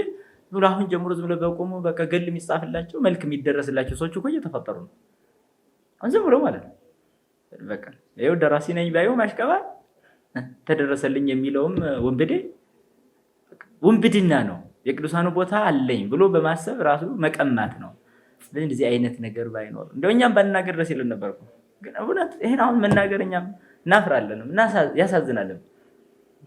ብሎ አሁን ጀምሮ ዝም ብሎ በቆሙ በቃ ገል የሚጻፍላቸው መልክ የሚደረስላቸው ሰዎች እኮ እየተፈጠሩ ነው። ዝም ብሎ ማለት ነው በቃ ይኸው ደራሲ ነኝ ባይው ማሽቀባል ተደረሰልኝ የሚለውም ውንብድና ነው። የቅዱሳኑ ቦታ አለኝ ብሎ በማሰብ ራሱ መቀማት ነው። እንደዚህ አይነት ነገር ባይኖር እንደኛም ባናገር ደስ ይለን ነበር እኮ ግን እውነት ይሄን አሁን መናገር እኛም እናፍራለንም እና ያሳዝናልም።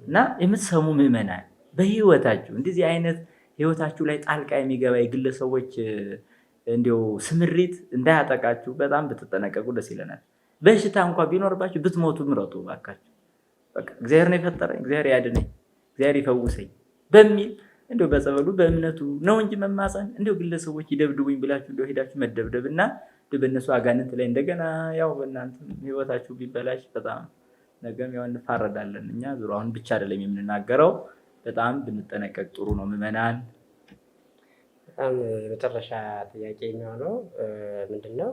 እና የምትሰሙ ምዕመናን በህይወታችሁ እንደዚህ አይነት ህይወታችሁ ላይ ጣልቃ የሚገባ የግለሰቦች እንዲያው ስምሪት እንዳያጠቃችሁ በጣም ብትጠነቀቁ ደስ ይለናል። በሽታ እንኳን ቢኖርባችሁ ብትሞቱ ምረጡ ባካችሁ። በቃ እግዚአብሔር ነው የፈጠረኝ፣ እግዚአብሔር ያድነኝ፣ እግዚአብሔር ይፈውሰኝ በሚል እንደው በጸበሉ በእምነቱ ነው እንጂ መማፀን እንደው ግለሰቦች ይደብድቡኝ ብላችሁ እንደው ሄዳችሁ መደብደብና በእነሱ አጋንንት ላይ እንደገና ያው በእናንተ ህይወታችሁ ቢበላሽ በጣም ነገም ያው እንፋረዳለን። እኛ ዙሩ አሁን ብቻ አይደለም የምንናገረው፣ በጣም ብንጠነቀቅ ጥሩ ነው ምዕመናን። በጣም የመጨረሻ ጥያቄ የሚሆነው ምንድነው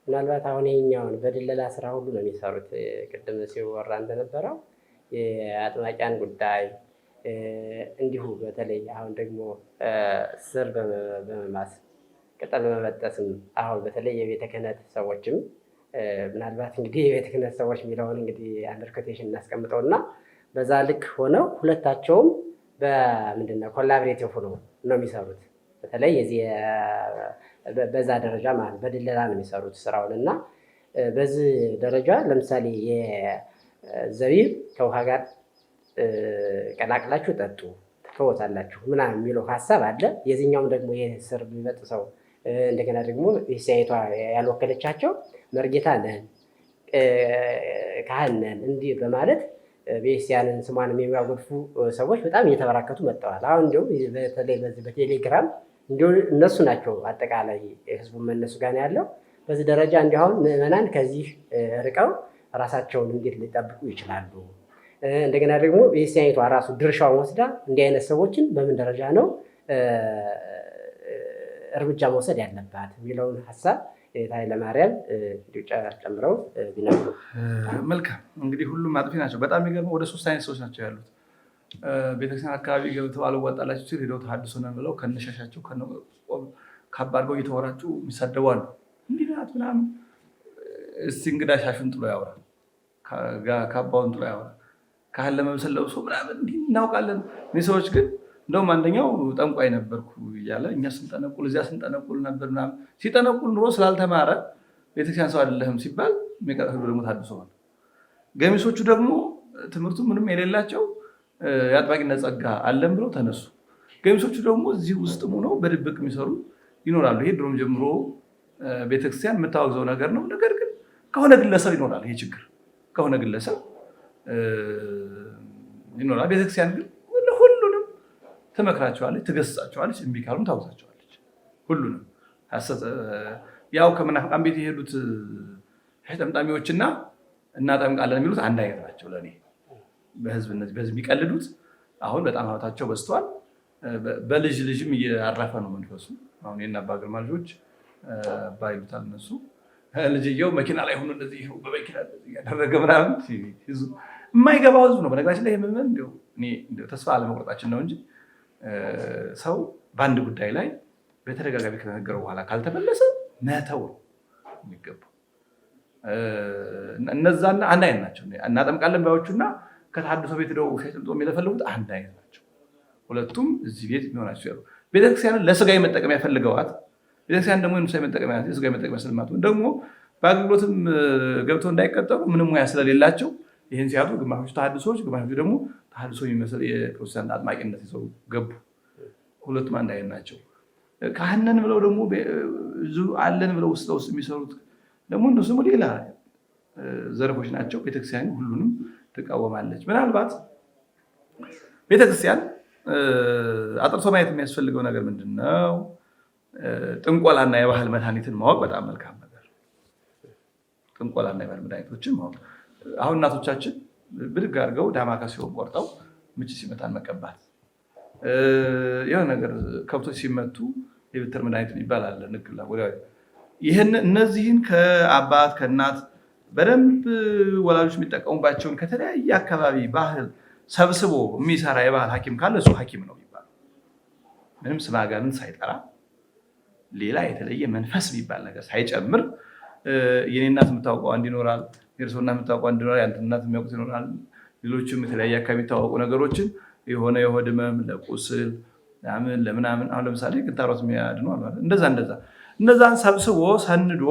ምናልባት አሁን ይሄኛውን በድለላ ስራ ሁሉ ነው የሚሰሩት። ቅድም ሲወራ እንደነበረው የአጥማቂያን ጉዳይ እንዲሁ በተለይ አሁን ደግሞ ስር በመማስ ቅጠል በመበጠስም አሁን በተለይ የቤተ ክህነት ሰዎችም ምናልባት እንግዲህ የቤተ ክህነት ሰዎች የሚለውን እንግዲህ አንደር ኮቴሽን እናስቀምጠውና በዛ ልክ ሆነው ሁለታቸውም በምንድነው ኮላቦሬቲቭ ሆነው ነው የሚሰሩት። በተለይ የዚህ በዛ ደረጃ ማለት በድለላ ነው የሚሰሩት ስራውን እና በዚህ ደረጃ ለምሳሌ የዘቢብ ከውሃ ጋር ቀላቅላችሁ ጠጡ ትፈወሳላችሁ ምናምን የሚለው ሀሳብ አለ። የዚህኛውም ደግሞ የስር የሚበጥሰው እንደገና ደግሞ ቤተክርስቲያኒቷ ያልወከለቻቸው መርጌታ ነን ካህን ነን እንዲህ በማለት ቤተክርስቲያንን ስሟንም የሚያጎድፉ ሰዎች በጣም እየተበራከቱ መጥተዋል። አሁን እንዲሁም በተለይ በዚህ በቴሌግራም እንዲሁ እነሱ ናቸው አጠቃላይ ህዝቡ እነሱ ጋር ነው ያለው። በዚህ ደረጃ እንዲሁም ምዕመናን ከዚህ ርቀው ራሳቸውን እንዴት ሊጠብቁ ይችላሉ? እንደገና ደግሞ ቤተክርስቲያኒቷ ራሱ ድርሻውን ወስዳ እንዲህ አይነት ሰዎችን በምን ደረጃ ነው እርምጃ መውሰድ ያለባት የሚለውን ሀሳብ ኃይለማርያም ጨምረው ቢነግሩ መልካም። እንግዲህ ሁሉም አጥፊ ናቸው። በጣም የሚገርመው ወደ 3 አይነት ሰዎች ናቸው ያሉት። ቤተክርስቲያን አካባቢ ገብተው አልዋጣላቸው ሲል ሄደው ተሐድሶ ነን ብለው ከነሻሻቸው ካባ አድርገው እየተወራጩ የሚሳደቡ አሉ። እንዲህ ናት ምናምን። እስቲ እንግዳ ሻሹን ጥሎ ያወራ፣ ካባውን ጥሎ ያወራ፣ ካህን ለመምሰል ለብሶ ምናምን እንዲህ እናውቃለን። እኔ ሰዎች ግን እንደውም አንደኛው ጠንቋይ ነበርኩ እያለ እኛ ስንጠነቁል እዚያ ስንጠነቁል ነበር ምናምን። ሲጠነቁል ኑሮ ስላልተማረ ቤተክርስቲያን ሰው አይደለህም ሲባል የሚቀጥሉ ደግሞ ተሐድሶ ሆነ። ገሚሶቹ ደግሞ ትምህርቱ ምንም የሌላቸው የአጥባቂነት ጸጋ አለን ብለው ተነሱ። ገሚሶቹ ደግሞ እዚህ ውስጥ ሆነው በድብቅ የሚሰሩ ይኖራሉ። ይሄ ድሮም ጀምሮ ቤተክርስቲያን የምታወግዘው ነገር ነው። ነገር ግን ከሆነ ግለሰብ ይኖራል። ይሄ ችግር ከሆነ ግለሰብ ይኖራል። ቤተክርስቲያን ግን ሁሉንም ትመክራቸዋለች፣ ትገስጻቸዋለች፣ እምቢ ካሉም ታውዛቸዋለች። ሁሉንም ያው ከመናፍቃን ቤት የሄዱት ጠምጣሚዎችና እናጠምቃለን የሚሉት አንድ አይነት ናቸው ለእኔ። በህዝብ የሚቀልዱት አሁን በጣም ሀብታቸው በዝተዋል። በልጅ ልጅም እያረፈ ነው መንፈሱ። አሁን የእነ አባ ግርማ ልጆች አባ ይሉታል እነሱ። ልጅየው መኪና ላይ ሆኖ እንደዚህ በመኪና ያደረገ ምናምን የማይገባው ህዝብ ነው። በነገራችን ላይ ምምን ተስፋ አለመቁረጣችን ነው እንጂ ሰው በአንድ ጉዳይ ላይ በተደጋጋሚ ከተነገረው በኋላ ካልተመለሰ መተው ነው የሚገባው። እነዛና አንድ አይነት ናቸው። እናጠምቃለን ባዮቹና ከተሐድሶ ቤት ሄደው ሸምጦ የሚለፈልጉት አንድ አይነት ናቸው። ሁለቱም እዚህ ቤት የሚሆናቸው ያሉ ቤተክርስቲያንን ለስጋዊ መጠቀሚያ ፈልገዋት፣ ቤተክርስቲያን ደግሞ የንጉሳዊ መጠቀሚያ የስጋዊ መጠቀሚያ ስለማትሆን ደግሞ በአገልግሎትም ገብተው እንዳይቀጠሩ ምንም ሙያ ስለሌላቸው ይህን ሲያጡ ግማሾቹ ተሐድሶች፣ ግማሾቹ ደግሞ ተሐድሶ የሚመስል የፕሮቴስታንት አጥማቂነት ይዘው ገቡ። ሁለቱም አንድ አይነት ናቸው። ካህነን ብለው ደግሞ አለን ብለው ውስጥ ለውስጥ የሚሰሩት ደግሞ እነሱ ደግሞ ሌላ ዘርፎች ናቸው። ቤተክርስቲያን ሁሉንም ትቃወማለች። ምናልባት ቤተክርስቲያን አጥርቶ ማየት የሚያስፈልገው ነገር ምንድን ነው? ጥንቆላና የባህል መድኃኒትን ማወቅ በጣም መልካም ነገር። ጥንቆላና የባህል መድኃኒቶችን ማወቅ። አሁን እናቶቻችን ብድግ አድርገው ዳማከሴውን ቆርጠው ምች ሲመታን መቀባት፣ የሆነ ነገር ከብቶች ሲመቱ የብትር መድኃኒት ይባላል ንግላ ወዲያው። እነዚህን ከአባት ከእናት በደንብ ወላጆች የሚጠቀሙባቸውን ከተለያየ አካባቢ ባህል ሰብስቦ የሚሰራ የባህል ሐኪም ካለ እሱ ሐኪም ነው የሚባለው። ምንም ስመ አጋንንት ሳይጠራ ሌላ የተለየ መንፈስ የሚባል ነገር ሳይጨምር የኔ እናት የምታውቀው አንድ ይኖራል፣ የእርሶ እናት የምታውቀው አንድ ይኖራል፣ የአንተ እናት የሚያውቁት ይኖራል። ሌሎችም የተለያየ አካባቢ የሚታወቁ ነገሮችን የሆነ የሆድ ህመም ለቁስል ለምናምን አሁን ለምሳሌ ግንታሮት የሚያድኑ እንደዛ እነዛን ሰብስቦ ሰንዶ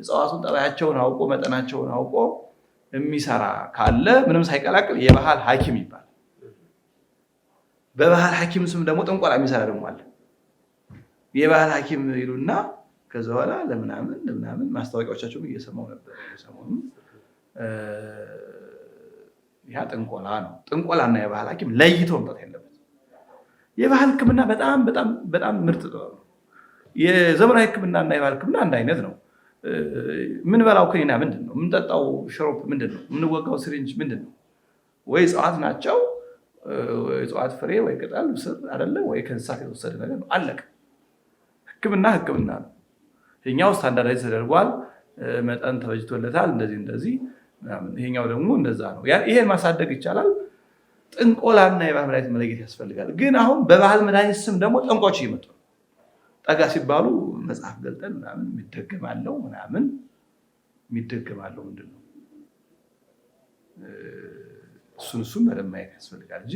እጽዋቱን ጠባያቸውን አውቆ መጠናቸውን አውቆ የሚሰራ ካለ ምንም ሳይቀላቅል የባህል ሐኪም ይባላል። በባህል ሐኪም ስም ደግሞ ጥንቆላ የሚሰራ ደግሞ አለ። የባህል ሐኪም ይሉና ከዛ በኋላ ለምናምን ማስታወቂያዎቻቸውን እየሰማው ነበር ሰሞኑን። ያ ጥንቆላ ነው። ጥንቆላና የባህል ሐኪም ለይቶ መምጣት ያለበት። የባህል ሕክምና በጣም ምርጥ ነው። የዘመናዊ ሕክምናና የባህል ሕክምና አንድ አይነት ነው። የምንበላው ክኒና ምንድን ነው? የምንጠጣው ሽሮፕ ምንድን ነው? የምንወጋው ስሪንጅ ምንድን ነው? ወይ እጽዋት ናቸው፣ እጽዋት ፍሬ ወይ ቅጠል ስር አይደለ ወይ ከእንስሳት የተወሰደ ነገር ነው። አለቀ። ሕክምና ነው። ይሄኛው ስታንዳርዳይዝ ተደርጓል፣ መጠን ተበጅቶለታል፣ እንደዚህ። ይሄኛው ደግሞ እንደዛ ነው። ይሄን ማሳደግ ይቻላል። ጥንቆላና የባህል መድኃኒት መለየት ያስፈልጋል። ግን አሁን በባህል መድኃኒት ስም ደግሞ ጠንቋዮች እየመጡ ነው። ጠጋ ሲባሉ መጽሐፍ ገልጠን ምናምን የሚደገማለው ምንድን ነው? እሱን በደንብ ማየት ያስፈልጋል እንጂ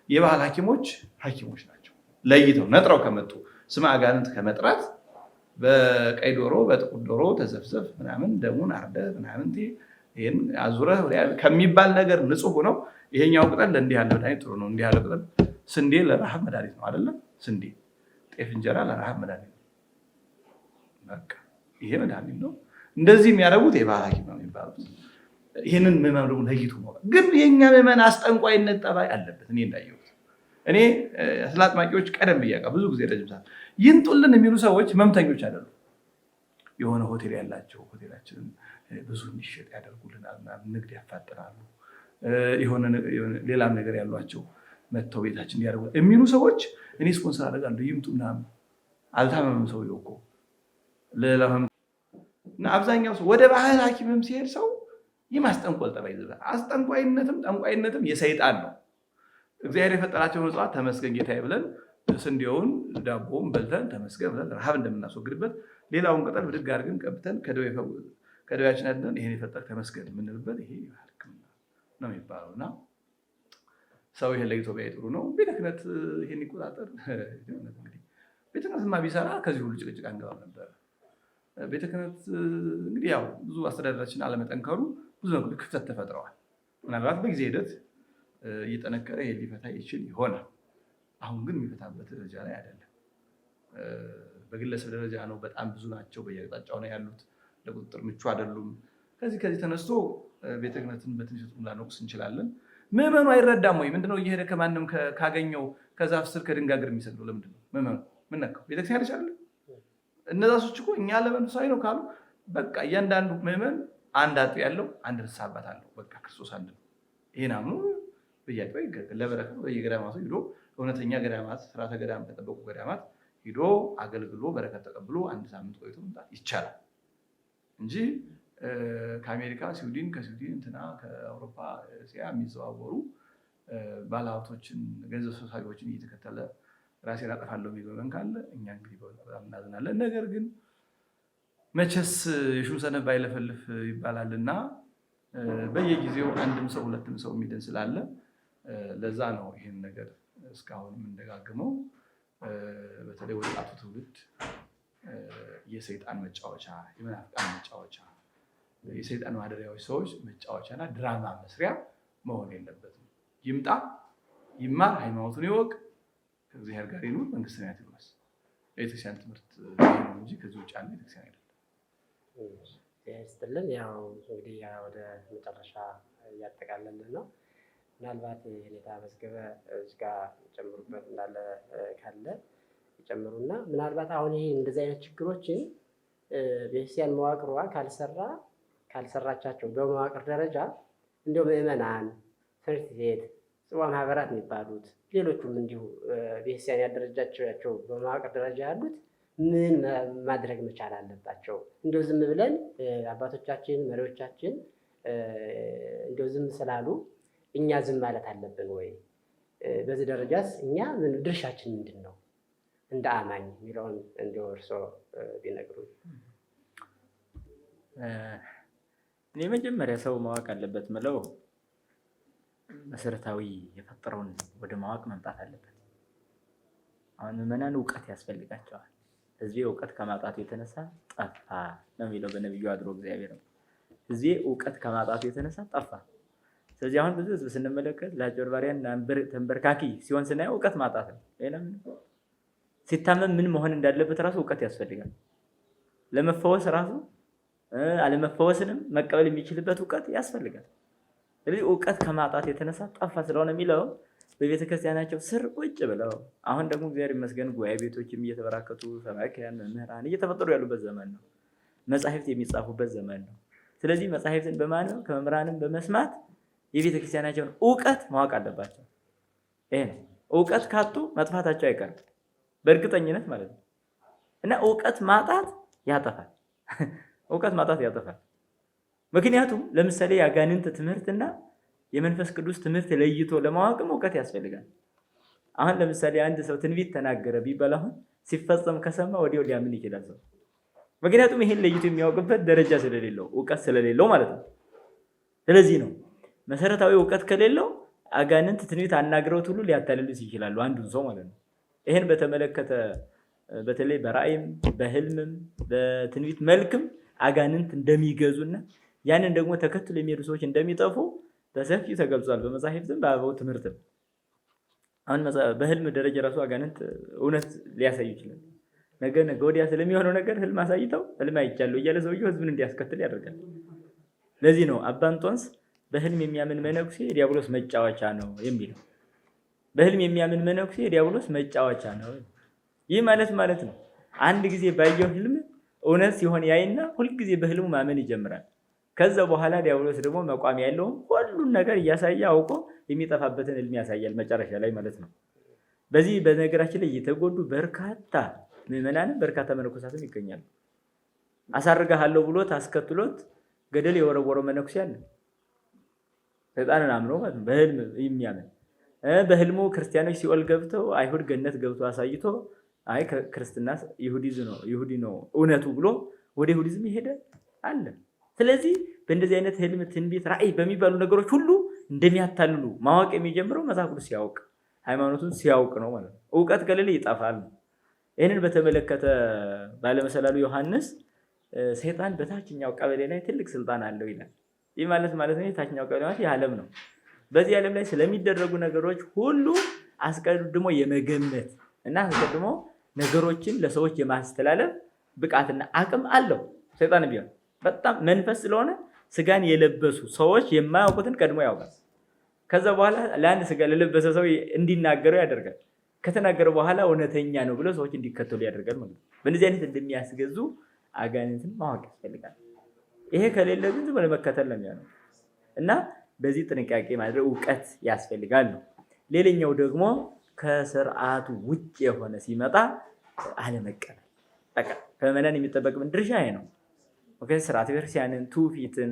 የባህል ሐኪሞች ናቸው። ለይተው ነጥረው ከመጡ ስመ አጋንንት ከመጥራት በቀይ ዶሮ በጥቁር ዶሮ ተዘፍዘፍ ምናምን ደሙን አርደህ ምናምን ይሄን አዙረህ ከሚባል ነገር ንጹህ ሆነው ይሄኛው ቅጠል ለእንዲህ ያለ መድኃኒት ጥሩ ነው፣ እንዲህ ያለ ቅጠል ስንዴ ለረሃብ መድኃኒት ነው አይደለም? ስንዴ ጤፍ እንጀራ ለረሃብ መድኃኒት ነው። በቃ ይሄ መድኃኒት ነው። እንደዚህ የሚያደርጉት የባህል ሐኪም ነው የሚባሉት። ይህንን ምዕመን ደግሞ ለይቱ ማውጣት ግን የኛ ምዕመን አስጠንቋይነት ጠባይ አለበት። እኔ እንዳየሁት እኔ ስለ አጥማቂዎች ቀደም ብያቃ ብዙ ጊዜ ረጅም ሰዓት ይንጡልን የሚሉ ሰዎች ህመምተኞች አይደሉም። የሆነ ሆቴል ያላቸው ሆቴላችንን ብዙ እንዲሸጥ ያደርጉልናል፣ ንግድ ያፋጥናሉ፣ የሆነ ሌላም ነገር ያሏቸው መጥተው ቤታችን እንዲያደርጉ የሚሉ ሰዎች እኔ ስፖንሰር አደርጋለሁ ይምጡ ምናምን። አልታመመም ሰውየው እኮ እና አብዛኛው ሰው ወደ ባህል ሐኪምም ሲሄድ ሰው የማስጠንቆል ጠባይ ይዘዛል። አስጠንቋይነትም ጠንቋይነትም የሰይጣን ነው። እግዚአብሔር የፈጠራቸውን እጽዋት ተመስገን ጌታዬ ብለን ስንዴውን ዳቦውን በልተን ተመስገን ብለን ረሃብ እንደምናስወግድበት ሌላውን ቅጠል ብድግ አድርገን ቀብተን ከደዌያችን አድነን ይሄን የፈጠር ተመስገን የምንልበት ይሄ ሕክምና ነው የሚባለው። እና ሰው ይሄን ለይቶ ቢያይ ጥሩ ነው። ቤተ ክህነት ይሄን ይቆጣጠር። እንግዲህ ቤተ ክህነትማ ቢሰራ ከዚህ ሁሉ ጭቅጭቅ አንገባም ነበር። ቤተ ክህነት እንግዲህ ያው ብዙ አስተዳደራችን አለመጠንከሩ ብዙ ነገሮች ክፍተት ተፈጥረዋል። ምናልባት በጊዜ ሂደት እየጠነከረ ይሄ ሊፈታ ይችል ይሆናል። አሁን ግን የሚፈታበት ደረጃ ላይ አይደለም። በግለሰብ ደረጃ ነው። በጣም ብዙ ናቸው፣ በየአቅጣጫው ነው ያሉት። ለቁጥጥር ምቹ አይደሉም። ከዚህ ተነስቶ ቤተ ክህነትን በትንሽ ላንወቅስ እንችላለን። ምዕመኑ አይረዳም ወይ? ምንድነው እየሄደ ከማንም ካገኘው ከዛፍ ስር ከድንጋግር የሚሰግደው? ለምንድን ነው ምዕመኑ ምን ነካው? ቤተክርስቲያን ያለች አይደለ? እነዛ ሰዎች እኮ እኛ ለመንፈሳዊ ነው ካሉ በቃ እያንዳንዱ ምዕመን አንድ አጥቢያ ያለው አንድ ንስሐ አባት አለው። በቃ ክርስቶስ አንድ ነው። ይሄን አምኖ በየአጥቢያው ይገለገል። ለበረከት በየገዳማቱ ሂዶ እውነተኛ ገዳማት ስርዓተ ገዳም ከጠበቁ ገዳማት ሂዶ አገልግሎ በረከት ተቀብሎ አንድ ሳምንት ቆይቶ መምጣት ይቻላል እንጂ ከአሜሪካ ስዊድን፣ ከስዊድን እንትና ከአውሮፓ እስያ የሚዘዋወሩ ባለሀብቶችን ገንዘብ ሰብሳቢዎችን እየተከተለ ራሴን አጠፋለሁ የሚል መመን ካለ እኛ እንግዲህ በጣም እናዝናለን። ነገር ግን መቼስ የሹም ሰነፍ ባይለፈልፍ ይባላልና በየጊዜው አንድም ሰው ሁለትም ሰው የሚድን ስላለ ለዛ ነው ይህን ነገር እስካሁን የምንደጋግመው። በተለይ ወጣቱ ትውልድ የሰይጣን መጫወቻ፣ የመናፍቃን መጫወቻ፣ የሰይጣን ማደሪያዎች ሰዎች መጫወቻና ድራማ መስሪያ መሆን የለበትም። ይምጣ፣ ይማር፣ ሃይማኖቱን ይወቅ፣ ከእግዚአብሔር ጋር ይኑር፣ መንግስተ ሰማያት ይውረስ። የቤተክርስቲያን ትምህርት ነው እንጂ ከዚህ ውጭ ያለ ቤተክርስቲያን አይደለም። ስትልን ያው እንግዲህ ወደ መጨረሻ እያጠቃለልን ነው። ምናልባት የኔታ መዝገበ እዚህ ጋር ጨምሩበት እንዳለ ካለ ይጨምሩና ምናልባት አሁን ይሄ እንደዚህ አይነት ችግሮችን ቤተክርስቲያን መዋቅሯ ካልሰራቻቸው በመዋቅር ደረጃ እንዲሁ ምዕመናን፣ ትምህርት ቤት፣ ጽዋ ማህበራት የሚባሉት ሌሎቹም እንዲሁ ቤተክርስቲያን ያደረጃቸው በመዋቅር ደረጃ ያሉት ምን ማድረግ መቻል አለባቸው? እንዲሁ ዝም ብለን አባቶቻችን መሪዎቻችን እንዲሁ ዝም ስላሉ እኛ ዝም ማለት አለብን ወይ? በዚህ ደረጃስ እኛ ድርሻችን ምንድን ነው እንደ አማኝ የሚለውን እንዲሁ እርስዎ ቢነግሩን። እኔ መጀመሪያ ሰው ማወቅ አለበት ምለው መሰረታዊ የፈጠረውን ወደ ማወቅ መምጣት አለበት። አሁን ምዕመናን እውቀት ያስፈልጋቸዋል። ህዝቤ እውቀት ከማጣቱ የተነሳ ጠፋ ነው የሚለው በነቢዩ አድሮ እግዚአብሔር ነው። ህዝቤ እውቀት ከማጣቱ የተነሳ ጠፋ። ስለዚህ አሁን ብዙ ህዝብ ስንመለከት ለአጭበርባሪያን ተንበርካኪ ሲሆን ስናየው እውቀት ማጣት ነው። ሲታመም ምን መሆን እንዳለበት ራሱ እውቀት ያስፈልጋል። ለመፈወስ ራሱ አለመፈወስንም መቀበል የሚችልበት እውቀት ያስፈልጋል። ስለዚህ እውቀት ከማጣት የተነሳ ጠፋ ስለሆነ የሚለው በቤተ ክርስቲያናቸው ስር ቁጭ ብለው አሁን ደግሞ እግዚአብሔር ይመስገን ጉባኤ ቤቶችም እየተበራከቱ ሰባክያን መምህራን እየተፈጠሩ ያሉበት ዘመን ነው። መጻሕፍት የሚጻፉበት ዘመን ነው። ስለዚህ መጻሕፍትን በማንበብ ከመምህራንም በመስማት የቤተ ክርስቲያናቸውን እውቀት ማወቅ አለባቸው። ይሄ ነው። እውቀት ካጡ መጥፋታቸው አይቀርም በእርግጠኝነት ማለት ነው። እና እውቀት ማጣት ያጠፋል። እውቀት ማጣት ያጠፋል። ምክንያቱም ለምሳሌ የአጋንንት ትምህርትና የመንፈስ ቅዱስ ትምህርት ለይቶ ለማወቅም እውቀት ያስፈልጋል። አሁን ለምሳሌ አንድ ሰው ትንቢት ተናገረ ቢባል አሁን ሲፈጸም ከሰማ ወዲያው ሊያምን ይችላል ሰው። ምክንያቱም ይሄን ለይቶ የሚያውቅበት ደረጃ ስለሌለው እውቀት ስለሌለው ማለት ነው። ስለዚህ ነው መሰረታዊ እውቀት ከሌለው አጋንንት ትንቢት አናግረውት ሁሉ ሊያታልሉት ይችላሉ አንዱን ሰው ማለት ነው። ይህን በተመለከተ በተለይ በራእይም በህልምም በትንቢት መልክም አጋንንት እንደሚገዙና ያንን ደግሞ ተከትሎ የሚሄዱ ሰዎች እንደሚጠፉ በሰፊው ተገልጿል። በመጻሕፍትም በአበው ትምህርትም አሁን በህልም ደረጃ ራሱ አጋንንት እውነት ሊያሳዩ ይችላል። ነገ ወዲያ ስለሚሆነው ነገር ህልም አሳይተው ህልም አይቻለሁ እያለ ሰውየው ህዝብን እንዲያስከትል ያደርጋል። ለዚህ ነው አባ እንጦንስ በህልም የሚያምን መነኩሴ የዲያብሎስ መጫወቻ ነው የሚለው። በህልም የሚያምን መነኩሴ የዲያብሎስ መጫወቻ ነው። ይህ ማለት ነው አንድ ጊዜ ባየው ህልም እውነት ሲሆን ያይና ሁልጊዜ በህልሙ ማመን ይጀምራል። ከዛ በኋላ ዲያብሎስ ደግሞ መቋሚያ የለውም። ሁሉን ነገር እያሳየ አውቆ የሚጠፋበትን ህልም ያሳያል መጨረሻ ላይ ማለት ነው። በዚህ በነገራችን ላይ የተጎዱ በርካታ ምዕመናንም በርካታ መነኮሳትም ይገኛሉ። አሳርጋለሁ ብሎት አስከትሎት ገደል የወረወረው መነኩሴ አለ። ሰይጣንን አምኖ ማለት ነው በህልም የሚያምን በህልሙ ክርስቲያኖች ሲኦል ገብተው አይሁድ ገነት ገብቶ አሳይቶ አይ ክርስትና ይሁዲ ነው እውነቱ ብሎ ወደ ይሁዲዝም ይሄደ አለ። ስለዚህ በእንደዚህ አይነት ህልም፣ ትንቢት፣ ራእይ በሚባሉ ነገሮች ሁሉ እንደሚያታልሉ ማወቅ የሚጀምረው መጽሐፍ ቅዱስ ሲያውቅ ሃይማኖቱን ሲያውቅ ነው ማለት ነው። እውቀት ከሌለ ይጠፋል። ይህንን በተመለከተ ባለመሰላሉ ዮሐንስ ሰይጣን በታችኛው ቀበሌ ላይ ትልቅ ስልጣን አለው ይላል። ይህ ማለት ነው የታችኛው ቀበሌ ማለት የዓለም ነው። በዚህ ዓለም ላይ ስለሚደረጉ ነገሮች ሁሉ አስቀድሞ የመገመት እና አስቀድሞ ነገሮችን ለሰዎች የማስተላለፍ ብቃትና አቅም አለው። ሰይጣን ቢሆን በጣም መንፈስ ስለሆነ ስጋን የለበሱ ሰዎች የማያውቁትን ቀድሞ ያውቃል። ከዛ በኋላ ለአንድ ስጋ ለለበሰ ሰው እንዲናገረው ያደርጋል። ከተናገረ በኋላ እውነተኛ ነው ብሎ ሰዎች እንዲከተሉ ያደርጋል ማለት ነው። በእነዚህ አይነት እንደሚያስገዙ አጋንንትን ማወቅ ያስፈልጋል። ይሄ ከሌለ ግን ዝም ብሎ መከተል ነው የሚሆነው እና በዚህ ጥንቃቄ ማድረግ እውቀት ያስፈልጋል ነው። ሌላኛው ደግሞ ከስርዓቱ ውጭ የሆነ ሲመጣ አለመቀበል። በቃ ከምዕመናን የሚጠበቅብን ድርሻ ይሄ ነው። ስርዓተ ቤተክርስቲያንን፣ ትውፊትን፣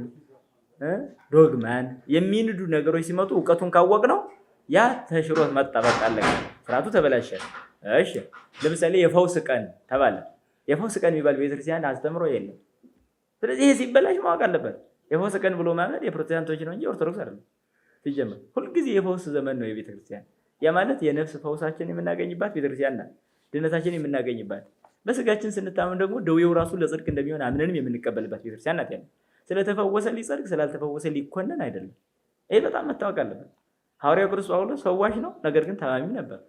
ዶግማን የሚንዱ ነገሮች ሲመጡ እውቀቱን ካወቅ ነው ያ ተሽሮት መጠበቅ አለ። ስርዓቱ ተበላሸ። እሺ ለምሳሌ የፈውስ ቀን ተባለ። የፈውስ ቀን የሚባል ቤተክርስቲያን አስተምሮ የለም። ስለዚህ ይሄ ሲበላሽ ማወቅ አለበት። የፈውስ ቀን ብሎ ማለት የፕሮቴስታንቶች ነው እንጂ ኦርቶዶክስ አይደለም። ሲጀመር ሁልጊዜ የፈውስ ዘመን ነው የቤተክርስቲያን። ያ ማለት የነፍስ ፈውሳችን የምናገኝባት ቤተክርስቲያን ናት። ድነታችን የምናገኝባት፣ በስጋችን ስንታመን ደግሞ ደዌው ራሱ ለጽድቅ እንደሚሆን አምነንም የምንቀበልባት ቤተክርስቲያን ናት። ስለተፈወሰ ሊጸድቅ ስላልተፈወሰ ሊኮነን አይደለም። ይሄ በጣም መታወቅ አለበት። ሐዋርያው ቅዱስ ጳውሎስ ፈዋሽ ነው፣ ነገር ግን ታማሚ ነበር።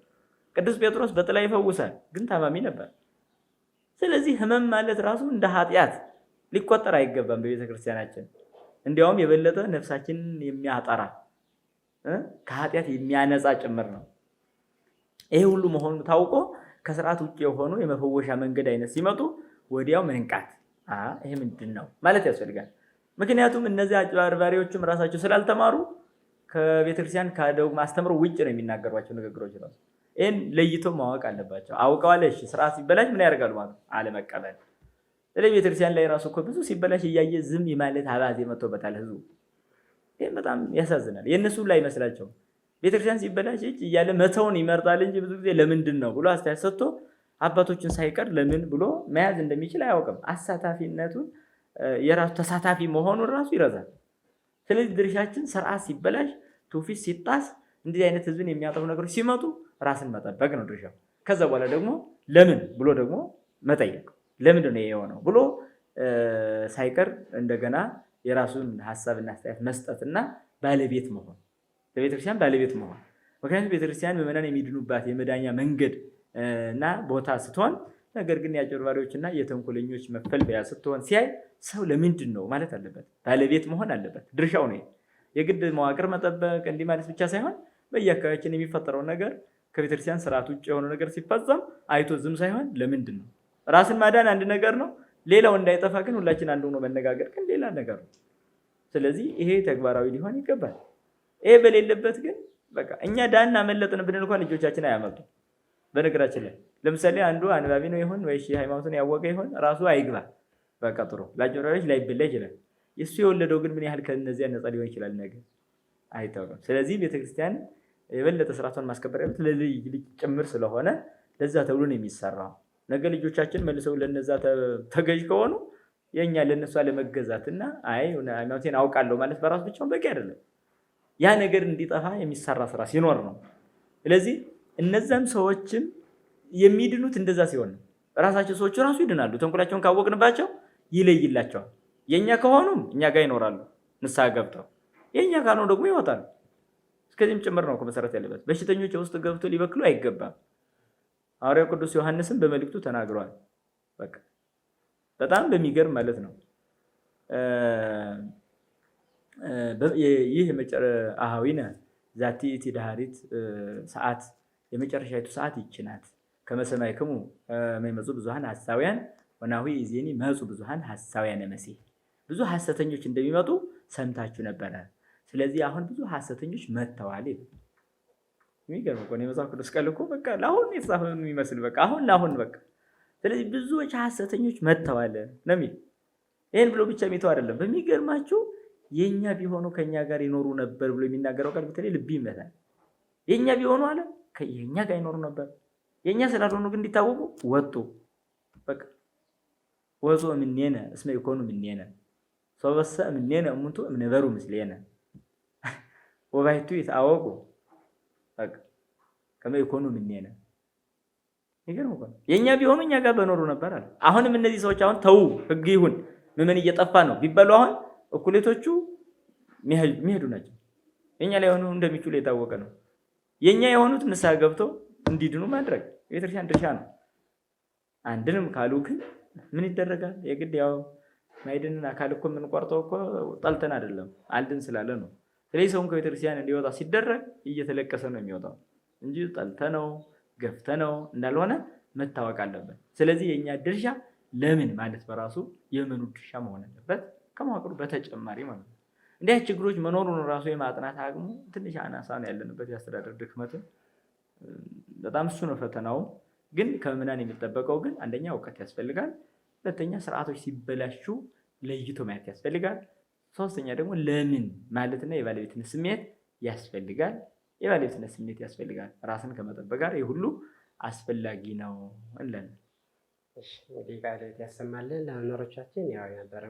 ቅዱስ ጴጥሮስ በጥላ ይፈውሳል፣ ግን ታማሚ ነበር። ስለዚህ ህመም ማለት ራሱ እንደ ኃጢአት ሊቆጠር አይገባም በቤተክርስቲያናችን። እንዲያውም የበለጠ ነፍሳችንን የሚያጠራ ከኃጢአት የሚያነጻ ጭምር ነው። ይሄ ሁሉ መሆኑ ታውቆ ከስርዓት ውጭ የሆኑ የመፈወሻ መንገድ አይነት ሲመጡ ወዲያው መንቃት፣ ይሄ ምንድን ነው ማለት ያስፈልጋል። ምክንያቱም እነዚህ አጭበርባሪዎችም ራሳቸው ስላልተማሩ ከቤተክርስቲያን ከዶግማ አስተምሮ ውጭ ነው የሚናገሯቸው ንግግሮች ራሱ። ይህን ለይተው ማወቅ አለባቸው። አውቀዋለሽ ስርዓት ሲበላሽ ምን ያደርጋሉ ማለት ነው? አለመቀበል። ስለዚህ ቤተክርስቲያን ላይ ራሱ እኮ ብዙ ሲበላሽ እያየ ዝም ማለት አባዜ መጥቶበታል ህዝቡ። ይህም በጣም ያሳዝናል። የእነሱ ላይ መስላቸው ቤተክርስቲያን ሲበላሽ እያለ መተውን ይመርጣል እንጂ ብዙ ጊዜ ለምንድን ነው ብሎ አስተያየት ሰጥቶ አባቶችን ሳይቀር ለምን ብሎ መያዝ እንደሚችል አያውቅም። አሳታፊነቱን የራሱ ተሳታፊ መሆኑን ራሱ ይረዛል። ስለዚህ ድርሻችን ስርዓት ሲበላሽ፣ ትውፊት ሲጣስ፣ እንደዚህ አይነት ህዝብን የሚያጠፉ ነገሮች ሲመጡ ራስን መጠበቅ ነው ድርሻው። ከዛ በኋላ ደግሞ ለምን ብሎ ደግሞ መጠየቅ፣ ለምንድን ነው የሆነው ብሎ ሳይቀር እንደገና የራሱን ሀሳብና አስተያየት መስጠትና ባለቤት መሆን፣ ለቤተክርስቲያን ባለቤት መሆን። ምክንያቱም ቤተክርስቲያን ምዕመናን የሚድኑባት የመዳኛ መንገድ እና ቦታ ስትሆን፣ ነገር ግን የአጭበርባሪዎችና የተንኮለኞች መፈልፈያ ስትሆን ሲያይ ሰው ለምንድን ነው ማለት አለበት፣ ባለቤት መሆን አለበት። ድርሻው ነው። የግድ መዋቅር መጠበቅ እንዲህ ማለት ብቻ ሳይሆን በየአካባቢያችን የሚፈጠረው ነገር ከቤተክርስቲያን ስርዓት ውጭ የሆነ ነገር ሲፈጸም አይቶ ዝም ሳይሆን ለምንድን ነው ራስን ማዳን አንድ ነገር ነው። ሌላው እንዳይጠፋ ግን ሁላችን አንድ ሆኖ መነጋገር ግን ሌላ ነገር ነው። ስለዚህ ይሄ ተግባራዊ ሊሆን ይገባል። ይሄ በሌለበት ግን በቃ እኛ ዳና መለጥን ብንል እንኳን ልጆቻችን አያመጡም። በነገራችን ላይ ለምሳሌ አንዱ አንባቢ ነው ይሆን ወይ ሃይማኖትን ያወቀ ይሆን ራሱ አይግባ፣ በቃ ጥሩ ለአጭበርባሪዎች ላይበላ ይችላል። እሱ የወለደው ግን ምን ያህል ከነዚያ ነፃ ሊሆን ይችላል ነገር አይታወቅም። ስለዚህ ቤተክርስቲያን የበለጠ ስርዓቷን ማስከበር ያሉት ለልጅ ልጅ ጭምር ስለሆነ ለዛ ተብሎ ነው የሚሰራው። ነገ ልጆቻችን መልሰው ለነዛ ተገዥ ከሆኑ የኛ ለነሱ አለመገዛትና አይ ሃይማኖቴን አውቃለሁ ማለት በራሱ ብቻውን በቂ አይደለም። ያ ነገር እንዲጠፋ የሚሰራ ስራ ሲኖር ነው። ስለዚህ እነዛም ሰዎችም የሚድኑት እንደዛ ሲሆን ነው። ራሳቸው ሰዎቹ ራሱ ይድናሉ። ተንኮላቸውን ካወቅንባቸው ይለይላቸዋል። የኛ ከሆኑም እኛ ጋር ይኖራሉ ንስሐ ገብተው፣ የኛ ካልሆኑ ደግሞ ይወጣሉ። እስከዚህም ጭምር ነው መሰረት ያለበት። በሽተኞች ውስጥ ገብቶ ሊበክሉ አይገባም። ሐዋርያው ቅዱስ ዮሐንስም በመልእክቱ ተናግሯል። በቃ በጣም በሚገርም ማለት ነው። ይህ አሃዊነ ዛቲ እቲ ዳሃሪት ሰዓት የመጨረሻይቱ ሰዓት ይህች ናት። ከመሰማይክሙ መይመጹ ብዙሃን ሐሳውያን ወናሁ ይእዜኒ መጹ ብዙሃን ሐሳውያነ መሲሕ። ብዙ ሐሰተኞች እንደሚመጡ ሰምታችሁ ነበረ። ስለዚህ አሁን ብዙ ሐሰተኞች መጥተዋል። የሚገርም እኮ ነው። የመጽሐፍ ቅዱስ ቃል እኮ በቃ ለአሁን የተጻፈ የሚመስል በቃ አሁን ለአሁን በቃ ስለዚህ ብዙዎች ሐሰተኞች መጥተዋል ነው የሚል። ይሄን ብሎ ብቻ የሚተው አይደለም። በሚገርማችሁ የኛ ቢሆኑ ከኛ ጋር ይኖሩ ነበር ብሎ የሚናገረው ቃል በተለይ ልብ ይመታል። የኛ ቢሆኑ አለ ከኛ ጋር ይኖሩ ነበር። የኛ ስላልሆኑ ግን እንዲታወቁ ወጡ። በቃ ወዞ ምንየነ እስመ ይኮኑ ምንየነ ሶበሰ ምንየነ እሙንቱ እምነበሩ ምስሌነ ወባይቱ ይታወቁ በቃ ከመ ይኮኑ ምንየነ። ይገርም እኮ የኛ ቢሆኑ እኛ ጋር በኖሩ ነበር አለ። አሁንም እነዚህ ሰዎች አሁን ተው ህግ ይሁን ምን እየጠፋ ነው ቢባሉ አሁን እኩሌቶቹ የሚሄዱ ናቸው። የኛ ላይ ሆኑ እንደሚችሉ የታወቀ ነው። የኛ የሆኑት ንስሐ ገብተው እንዲድኑ ማድረግ የቤተክርስቲያን ድርሻ ነው። አንድንም ካሉ ግን ምን ይደረጋል? የግድ ያው ማይድንን አካል እኮ የምንቆርጠው እኮ ጠልተን አይደለም አልድን ስላለ ነው። ስለዚህ ሰውን ከቤተክርስቲያን እንዲወጣ ሲደረግ እየተለቀሰ ነው የሚወጣው እንጂ ጠልተነው ገፍተነው እንዳልሆነ መታወቅ አለበት። ስለዚህ የኛ ድርሻ ለምን ማለት በራሱ የምኑ ድርሻ መሆን አለበት ከመዋቅሩ በተጨማሪ ማለት ነው። እንዲህ ችግሮች መኖሩን ራሱ የማጥናት አቅሙ ትንሽ አናሳ ነው ያለንበት። የአስተዳደር ድክመት በጣም እሱ ነው ፈተናው። ግን ከምዕመናን የሚጠበቀው ግን አንደኛ እውቀት ያስፈልጋል። ሁለተኛ ስርዓቶች ሲበላሹ ለይቶ ማየት ያስፈልጋል። ሶስተኛ ደግሞ ለምን ማለትና የባለቤትነት ስሜት ያስፈልጋል። የባለቤትነት ስሜት ያስፈልጋል። ራስን ከመጠበቅ ጋር ይህ ሁሉ አስፈላጊ ነው እንላለን። እሺ እንግዲህ ቃል ያሰማልን ለመምህሮቻችን ያው የነበረ